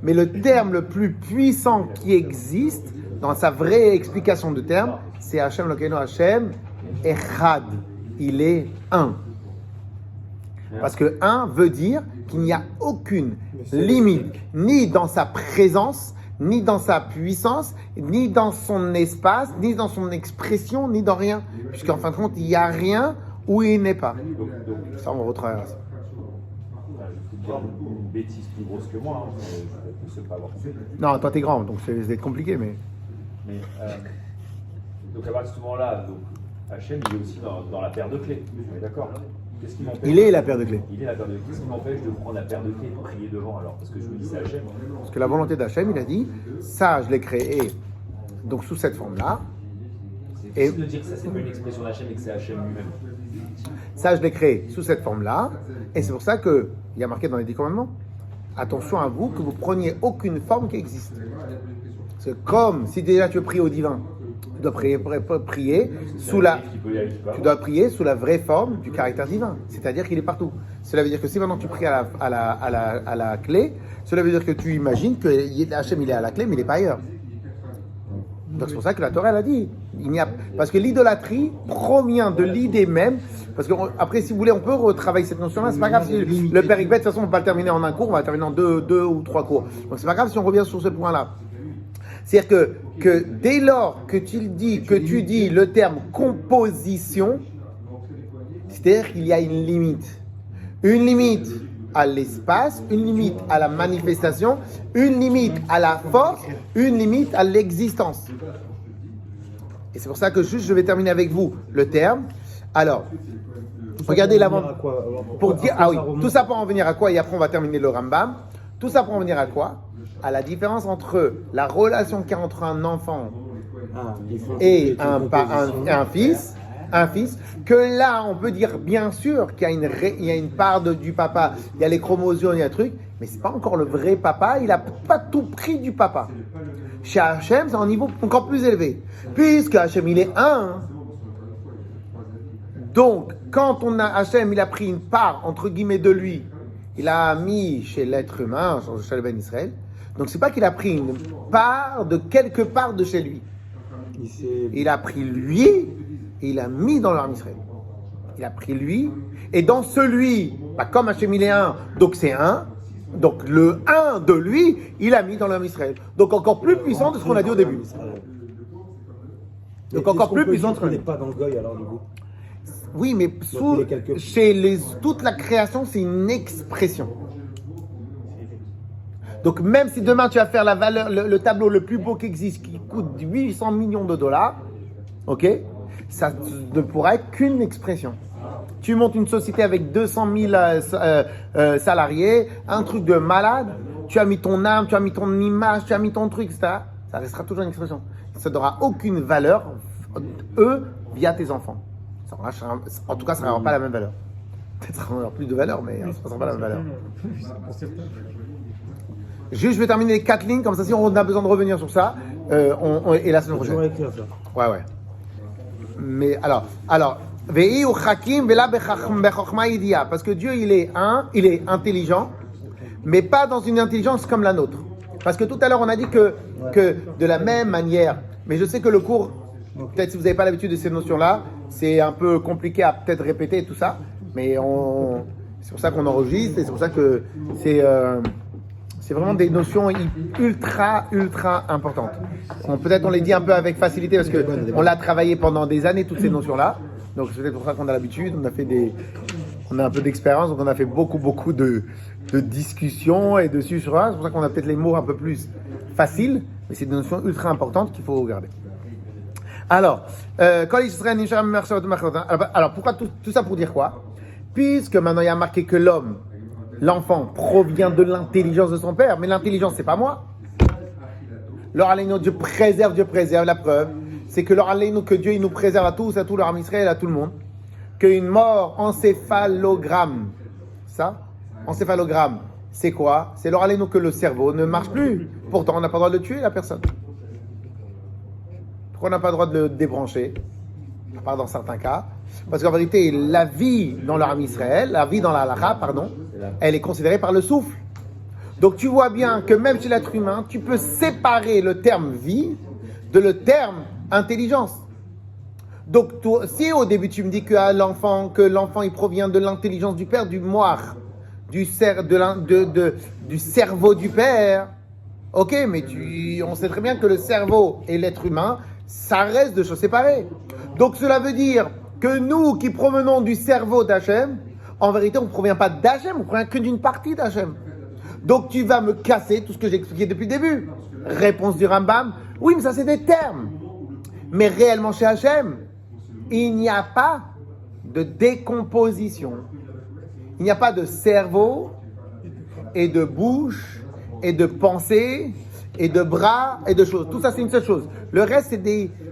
Mais le terme le plus puissant qui existe, dans sa vraie explication de terme, c'est Hachem Elokeinu, Hachem Echad. Il est un. Parce que un veut dire qu'il n'y a aucune limite, ni dans sa présence, ni dans sa puissance, ni dans son espace, ni dans son expression, ni dans rien. Puisqu'en fin de compte, il n'y a rien où il n'est pas. Donc, ça, on va retravailler ça. Je vais une bêtise plus grosse que moi, hein, je ne sais pas avoir compris. Non, toi, t'es grand, donc c'est compliqué, mais... Donc à partir de ce moment-là, Hachem, il est aussi dans la paire de clés. On est d'accord? Qu'est-ce qui m'empêche? Il est la paire de clés. Il est la paire de clés. Qu'est-ce qui m'empêche de prendre la paire de clés et de prier devant alors? Parce que je me dis c'est Hachem. Parce que la volonté d'Hachem, il a dit, ça, je l'ai créé, donc sous cette forme-là. C'est difficile de dire que ça, c'est pas une expression d'Hachem et que c'est Hachem lui-même. Ça, je l'ai créé sous cette forme-là, et c'est pour ça qu'il y a marqué dans les 10 commandements, attention à vous, que vous preniez aucune forme qui existe. C'est comme si déjà tu pries au divin, tu dois prier sous la... Tu dois prier sous la vraie forme du caractère divin, c'est-à-dire qu'il est partout. Cela veut dire que si maintenant tu pries à la clé, cela veut dire que tu imagines que Hachem il est à la clé, mais il n'est pas ailleurs. Donc c'est pour ça que la Torah elle a dit, parce que l'idolâtrie provient de l'idée même, parce que après si vous voulez on peut retravailler cette notion-là, c'est pas grave si le Père Hikbet, de toute façon on ne va pas le terminer en un cours, on va le terminer en deux ou trois cours. Donc c'est pas grave si on revient sur ce point-là. C'est-à-dire que dès lors que tu dis le terme composition, c'est-à-dire qu'il y a une limite. Une limite à l'espace, une limite à la manifestation, une limite à la force, une limite à l'existence. Et c'est pour ça que juste je vais terminer avec vous le terme. Alors, regardez l'avant. Pour dire, ah oui, tout ça pour en venir à quoi? Et après on va terminer le Rambam. Tout ça pour en venir à quoi? À la différence entre la relation qu'il y a entre un enfant et un fils, que là on peut dire bien sûr qu'il y a une part du papa, il y a les chromosomes, il y a un truc, mais c'est pas encore le vrai papa, il n'a pas tout pris du papa. Chez Hachem, c'est un niveau encore plus élevé, puisque Hachem il est un. Donc quand on a Hachem, il a pris une part entre guillemets de lui, il a mis chez l'être humain, chez le Ben Israël. Donc c'est pas qu'il a pris une part de quelque part de chez lui. Il a pris lui et il a mis dans l'arme Israël. Il a pris lui et dans celui, comme Hachem il est un, donc c'est un. Donc le un de lui, il a mis dans l'arme Israël. Donc encore plus puissant de ce qu'on a dit au début. Donc encore plus puissant de ce qu'on n'est pas dans le goy alors du coup. Oui, mais toute la création, c'est une expression. Donc même si demain tu vas faire la valeur, le tableau le plus beau qui existe, qui coûte 800 millions de dollars, ok, ça ne pourra être qu'une expression. Tu montes une société avec 200 000 salariés, un truc de malade, tu as mis ton âme, tu as mis ton image, tu as mis ton truc, etc. Ça restera toujours une expression. Ça n'aura aucune valeur, via tes enfants. En tout cas, ça n'aura pas la même valeur. Peut-être en plus de valeur, mais ça ne sera pas la même valeur. Juste, je vais terminer les 4 lignes, comme ça, si on a besoin de revenir sur ça, et la semaine prochaine. Ouais. Mais alors, parce que Dieu, il est intelligent, mais pas dans une intelligence comme la nôtre. Parce que tout à l'heure, on a dit que de la même manière, mais je sais que le cours, peut-être si vous n'avez pas l'habitude de ces notions-là, c'est un peu compliqué à peut-être répéter tout ça, mais c'est pour ça qu'on enregistre, et c'est pour ça que c'est vraiment des notions ultra importantes. Peut-être on les dit un peu avec facilité parce qu'on l'a travaillé pendant des années, toutes ces notions-là. Donc c'est peut-être pour ça qu'on a l'habitude, on a un peu d'expérience, donc on a fait beaucoup de discussions et de susurrages. C'est pour ça qu'on a peut-être les mots un peu plus faciles, mais c'est des notions ultra importantes qu'il faut regarder. Alors, pourquoi tout ça pour dire quoi? Puisque maintenant il y a marqué que l'enfant provient de l'intelligence de son père, mais l'intelligence c'est pas moi. Leur Aleinu, Dieu préserve, la preuve, c'est que leur Aleinu, que Dieu il nous préserve à tous, leur âme Israël, à tout le monde, qu'une mort encéphalogramme, encéphalogramme, c'est quoi? C'est leur Aleinu que le cerveau ne marche plus. Pourtant, on n'a pas le droit de tuer la personne. Pourquoi on n'a pas le droit de le débrancher? À part dans certains cas. Parce qu'en vérité, la vie dans leur âme Israël, la vie dans la halakha, elle est considérée par le souffle. Donc tu vois bien que même chez l'être humain, tu peux séparer le terme vie de le terme intelligence. Donc si au début tu me dis que l'enfant il provient de l'intelligence du père, du moire, du cerveau du père, ok, mais on sait très bien que le cerveau et l'être humain, ça reste deux choses séparées. Donc cela veut dire que nous qui provenons du cerveau d'Hachem, en vérité on ne provient pas d'Hachem, on ne provient que d'une partie d'Hachem. Donc tu vas me casser tout ce que j'ai expliqué depuis le début. Réponse du Rambam, oui mais ça c'est des termes. Mais réellement chez Hachem, il n'y a pas de décomposition. Il n'y a pas de cerveau et de bouche et de pensée et de bras et de choses. Tout ça c'est une seule chose. Le reste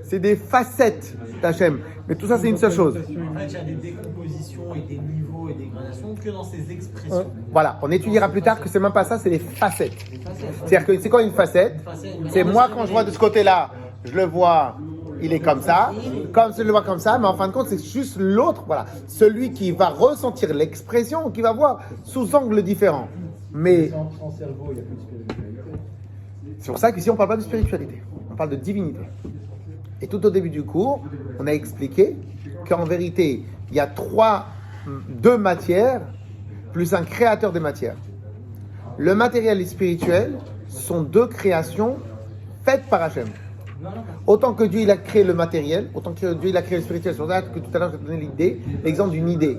c'est des facettes d'Hachem. Mais tout ça c'est une seule chose. En fait, il y a des décompositions et des niveaux et des gradations que dans ces expressions. Voilà, on étudiera plus tard que c'est même pas ça, c'est les facettes. C'est-à-dire que c'est quoi une facette? C'est moi quand je vois de ce côté-là, je le vois, il est comme ça, comme je le vois comme ça, mais en fin de compte c'est juste l'autre, voilà, celui qui va ressentir l'expression, qui va voir sous angle différent. Mais Sans cerveau, il n'y a plus de spiritualité. c'est pour ça qu'ici on ne parle pas de spiritualité, on parle de divinité. Et tout au début du cours, on a expliqué qu'en vérité, il y a deux matières, plus un créateur des matières. Le matériel et le spirituel sont deux créations faites par Hachem. Autant que Dieu il a créé le matériel, autant que Dieu il a créé le spirituel. C'est pour ça que tout à l'heure, je vais donner l'exemple d'une idée.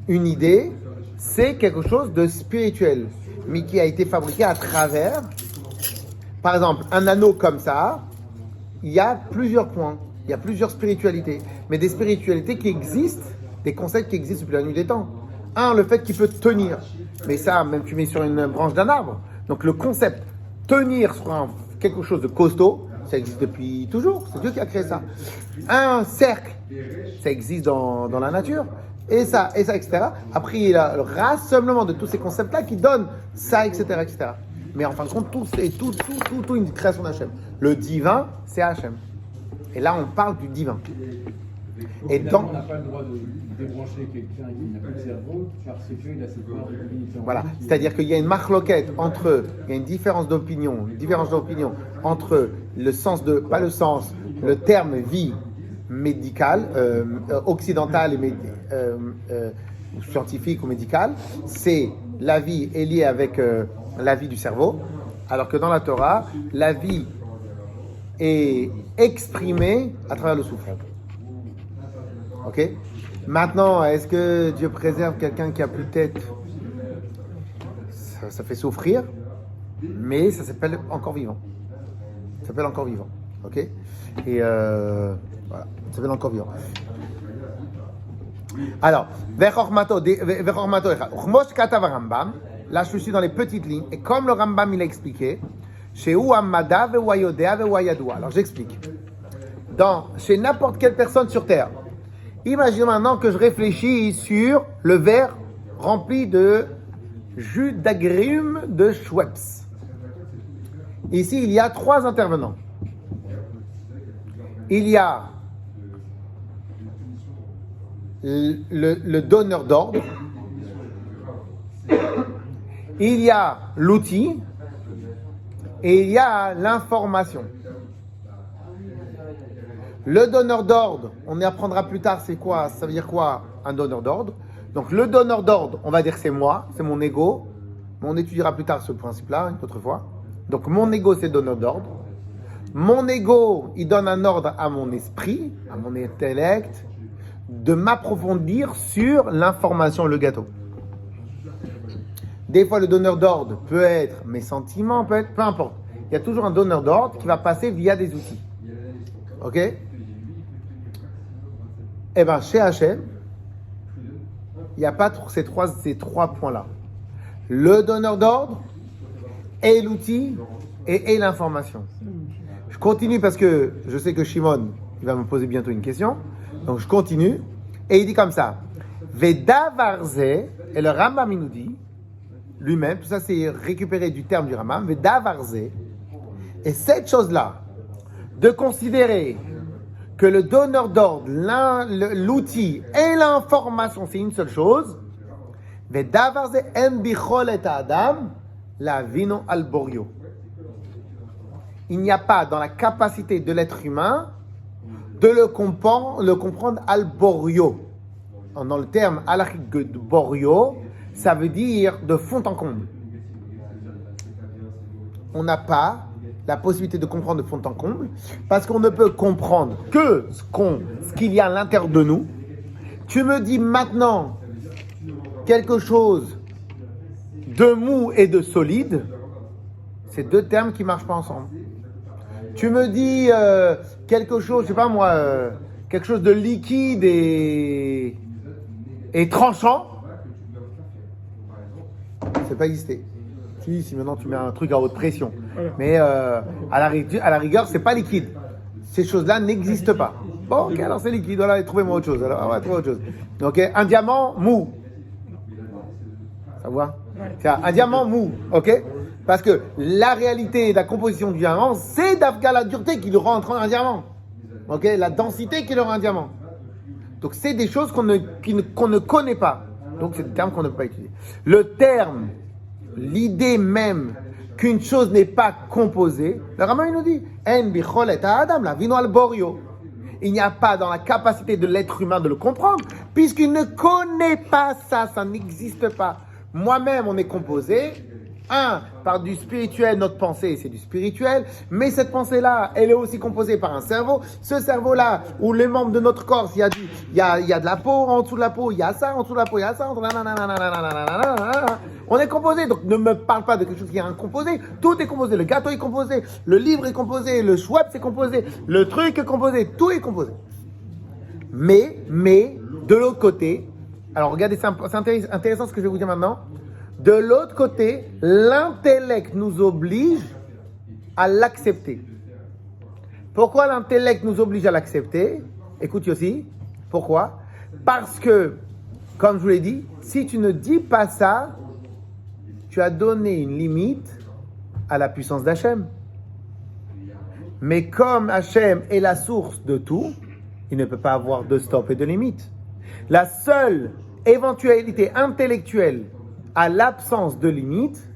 Une idée, c'est quelque chose de spirituel, mais qui a été fabriqué à travers, par exemple, un anneau comme ça. Il y a plusieurs points, il y a plusieurs spiritualités, mais des spiritualités qui existent, des concepts qui existent depuis la nuit des temps. Un, le fait qu'il peut tenir, mais ça, même tu mets sur une branche d'un arbre. Donc le concept tenir sur quelque chose de costaud, ça existe depuis toujours, c'est Dieu qui a créé ça. Un cercle, ça existe dans la nature, et ça, etc. Après, il y a le rassemblement de tous ces concepts-là qui donnent ça, etc., etc. Mais en fin de compte, tout une création d'Hachem. Le divin, c'est Hachem. Et là, on parle du divin. Et On n'a pas le droit de débrancher quelqu'un qui n'a plus de cerveau parce que Dieu il a cette part de divinité. Voilà, c'est-à-dire qu'il y a une marloquette il y a une différence d'opinion entre le sens pas le sens, le terme vie médicale, occidentale et scientifique ou médicale, c'est la vie est liée avec la vie du cerveau, alors que dans la Torah, la vie est exprimée à travers le souffle. Ok? Maintenant, est-ce que Dieu préserve quelqu'un qui a plus de tête? Ça fait souffrir, mais ça s'appelle encore vivant. Ça s'appelle encore vivant. Ok? Et voilà, ça s'appelle encore vivant. Alors, là je suis dans les petites lignes, et comme le Rambam il a expliqué, alors j'explique. Chez n'importe quelle personne sur terre, Imaginons maintenant que je réfléchis sur le verre rempli de jus d'agrumes de Schweppes. Ici, il y a 3 intervenants. Il y a le donneur d'ordre, il y a l'outil et il y a l'information. Le donneur d'ordre, on y apprendra plus tard, c'est quoi? Ça veut dire quoi, un donneur d'ordre? Donc le donneur d'ordre, on va dire que c'est moi, c'est mon ego. Mais on étudiera plus tard ce principe-là, une autre fois. Donc mon ego, c'est le donneur d'ordre. Mon ego, il donne un ordre à mon esprit, à mon intellect, de m'approfondir sur l'information, le gâteau. Des fois, le donneur d'ordre peut être mes sentiments, peut être, peu importe. Il y a toujours un donneur d'ordre qui va passer via des outils. Ok? Eh bien, chez Hachem, il n'y a pas ces trois points-là. Le donneur d'ordre et l'outil et l'information. Je continue parce que je sais que Shimon il va me poser bientôt une question. Donc je continue. Et il dit comme ça. Veda varze, et le Rambam il nous dit, lui-même, tout ça c'est récupéré du terme du Rambam, Veda varze, et cette chose-là, de considérer que le donneur d'ordre, l'outil et l'information, c'est une seule chose, Veda varze en bichol et adam, la vino al borio. Il n'y a pas dans la capacité de l'être humain de le comprendre al borio. Dans le terme halachique de borio, ça veut dire de fond en comble. On n'a pas la possibilité de comprendre de fond en comble parce qu'on ne peut comprendre que ce qu'il y a à l'intérieur de nous. Tu me dis maintenant quelque chose de mou et de solide, c'est 2 termes qui ne marchent pas ensemble. Tu me dis quelque chose, je sais pas moi, quelque chose de liquide et tranchant, c'est pas exister. Si maintenant tu mets un truc à haute pression, mais à la rigueur, c'est pas liquide. Ces choses-là n'existent pas. Bon, ok, alors c'est liquide. Voilà, trouvez-moi autre chose. Alors, on va trouver autre chose. Ok, un diamant mou. Ça voit? Un diamant mou, ok? Parce que la réalité de la composition du diamant, c'est d'Afghan la dureté qui le rend en un diamant. Ok, la densité qui le rend un diamant. Donc c'est des choses qu'on ne connaît pas. Donc c'est des termes qu'on ne peut pas utiliser. Le terme, l'idée même qu'une chose n'est pas composée, le Rambam il nous dit, En bichol et adam la vino al borio. Il n'y a pas dans la capacité de l'être humain de le comprendre, puisqu'il ne connaît pas ça, ça n'existe pas. Moi-même, on est composé, par du spirituel, notre pensée, c'est du spirituel, mais cette pensée-là, elle est aussi composée par un cerveau. Ce cerveau-là, où les membres de notre corps, il y a de la peau, en dessous de la peau, il y a ça, en dessous de la peau, il y a ça, on est composé, donc ne me parle pas de quelque chose qui est incomposé. Tout est composé, le gâteau est composé, le livre est composé, le Schweppes est composé, le truc est composé, tout est composé. Mais, de l'autre côté, alors regardez, c'est intéressant ce que je vais vous dire maintenant. De l'autre côté, l'intellect nous oblige à l'accepter. Pourquoi l'intellect nous oblige à l'accepter? Écoute aussi, pourquoi? Parce que, comme je vous l'ai dit, si tu ne dis pas ça, tu as donné une limite à la puissance d'Hachem. Mais comme Hachem est la source de tout, il ne peut pas avoir de stop et de limite. La seule éventualité intellectuelle à l'absence de limite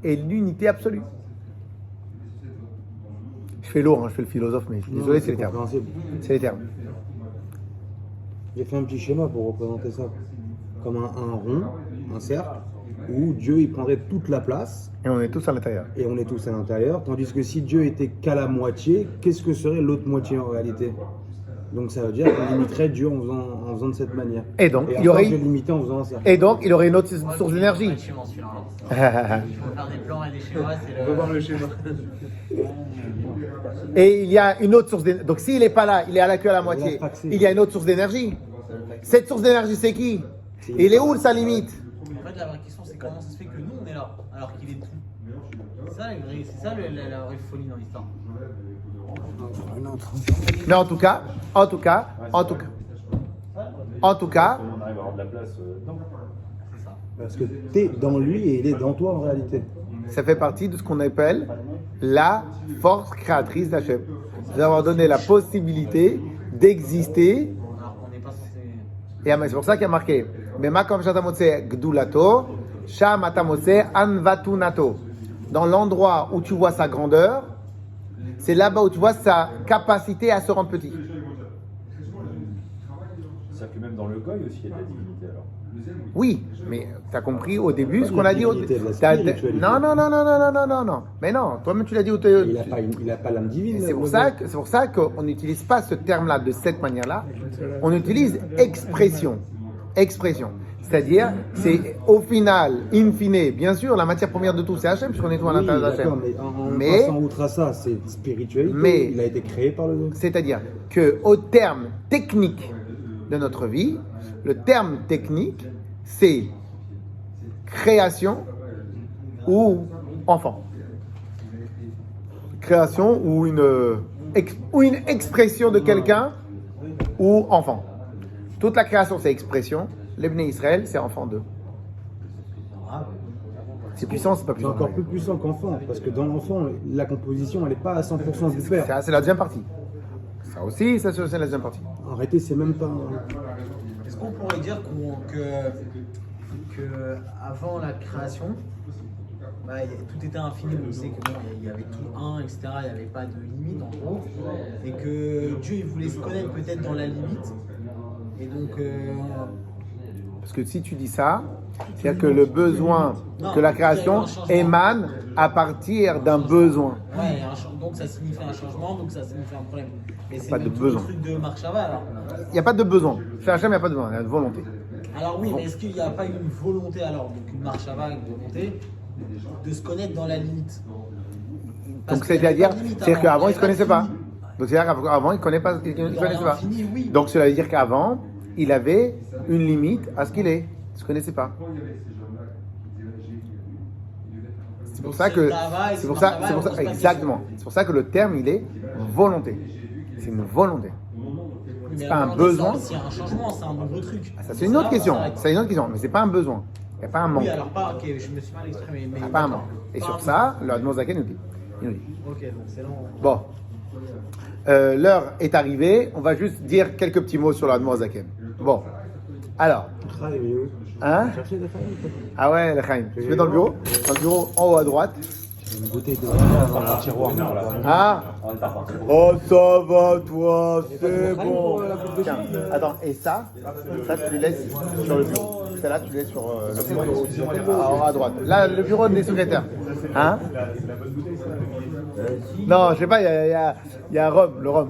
est l'unité absolue. Je fais lourd, je fais le philosophe, mais je suis désolé, c'est les termes. C'est les termes. J'ai fait un petit schéma pour représenter ça. Comme un rond, un cercle, où Dieu il prendrait toute la place. Et on est tous à l'intérieur. Et on est tous à l'intérieur. Tandis que si Dieu était qu'à la moitié, qu'est-ce que serait l'autre moitié en réalité? Donc ça veut dire qu'on limiterait Dieu en faisant de cette manière. Et donc, il y aurait limité en faisant un cercle. Et donc, il aurait une autre source d'énergie. Il faut faire des plans et des schémas, On va voir le schéma. Et il y a une autre source d'énergie. Donc s'il n'est pas là, il est à la queue à la moitié. Il y a une autre source d'énergie. Cette source d'énergie, c'est qui? Et il est où sa limite? En fait, la vraie question, c'est comment ça se fait que nous, on est là, alors qu'il est tout. C'est ça la vraie folie dans l'histoire. Mais en tout cas, En tout cas, On arrive à avoir de la place dedans. Parce que tu es dans lui et il est dans toi en réalité. ça fait partie de ce qu'on appelle la force créatrice d'Hachem. Nous avoir donné la possibilité d'exister. Alors qu'on n'est pas censé. Et c'est pour ça qu'il y a marqué Bemakom shatamotse gdulato, sham atamotse anvatunato. Dans l'endroit où tu vois sa grandeur, c'est là-bas où tu vois sa capacité à se rendre petit. C'est-à-dire que même dans le goy aussi, il y a de la divinité alors. Oui, mais tu as compris au début ce qu'on a dit. Divinité, de la spiritualité. Non. Mais non, toi-même tu l'as dit au début. Il a pas l'âme divine. C'est pour ça qu'on n'utilise pas ce terme-là de cette manière-là. On utilise expression. Expression. C'est-à-dire, c'est au final, in fine, bien sûr, la matière première de tout, c'est Hachem, puisqu'on est tout à l'intérieur d'Hachem. Mais passant outre à ça, c'est spiritualité. Mais- il a été créé par le. C'est-à-dire qu'au terme technique de notre vie, le terme technique, c'est création ou enfant. Création ou une expression de quelqu'un ou enfant. Toute la création, c'est expression. L'Ebné Israël, c'est enfant d'eux. C'est puissant, c'est pas C'est puissant. encore plus puissant qu'enfant, parce que dans l'enfant, la composition, elle n'est pas à 100% du père. C'est la deuxième partie. Ça aussi, c'est la deuxième partie. En réalité, c'est même pas. Est-ce qu'on pourrait dire que avant la création, tout était infini, on sait que bon, il y avait tout un, etc. Il n'y avait pas de limite en gros, et que Dieu il voulait se connaître peut-être dans la limite, et donc Parce que si tu dis ça, c'est-à-dire que le besoin de la création émane à partir d'un besoin. ouais, donc ça signifie un changement, donc ça signifie un problème. Et c'est Pas de même tout besoin. le truc de Marc Chaval alors. Il n'y a pas de besoin. Chez Hachem, il n'y a pas de besoin, il y a de volonté. Alors oui, mais est-ce qu'il n'y a pas une volonté alors, donc une marche avant, une volonté, de se connaître dans la limite? Parce Donc qu'il y avait c'est-à-dire pas de limite c'est-à-dire avant, qu'avant, il il ne y se connaissait avait pas. de limite. Donc c'est-à-dire qu'avant, il ne connaissait pas. Il Dans connaissait pas. l'infini, oui. Donc cela veut dire qu'avant, il avait une limite à ce qu'il est. Il ne se connaissait pas. C'est pour ça que. C'est pour ça. Exactement. C'est pour ça que le terme, il est volonté. C'est une volonté. Mais c'est la pas un volonté, besoin. C'est un changement, c'est un nouveau truc. Ça, c'est une autre question. Ça, C'est une autre question. Mais c'est pas un besoin. Il n'y a pas un manque. Oui, alors pas, ok, je me suis mal exprimé. Mais Il n'y a pas un manque. Et sur ça, le Admor Zaken nous dit. Il nous dit. Ok, donc c'est long. Bon. L'heure est arrivée. On va juste dire quelques petits mots sur le Admor Zaken. Bon. Alors. Hein? Ah ouais, le Chaim. Tu es dans le bureau? Dans le bureau en haut à droite. Une bouteille de vin dans le tiroir. Ah? Oh, ça va, toi, c'est bon. Tiens, attends, et ça tu le laisses sur le bureau. Celle-là, tu le laisses sur le bureau. En haut à droite. Là, le bureau des secrétaires. Hein? Non, je sais pas, il y a Rome, le Rome.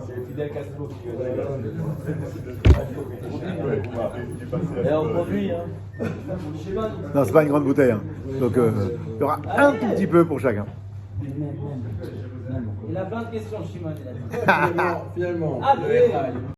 Non, c'est pas une grande bouteille. Hein. Donc, il y aura un tout petit peu pour chacun. Il a plein de questions, Shimon. Finalement, Ah, le Echaïm.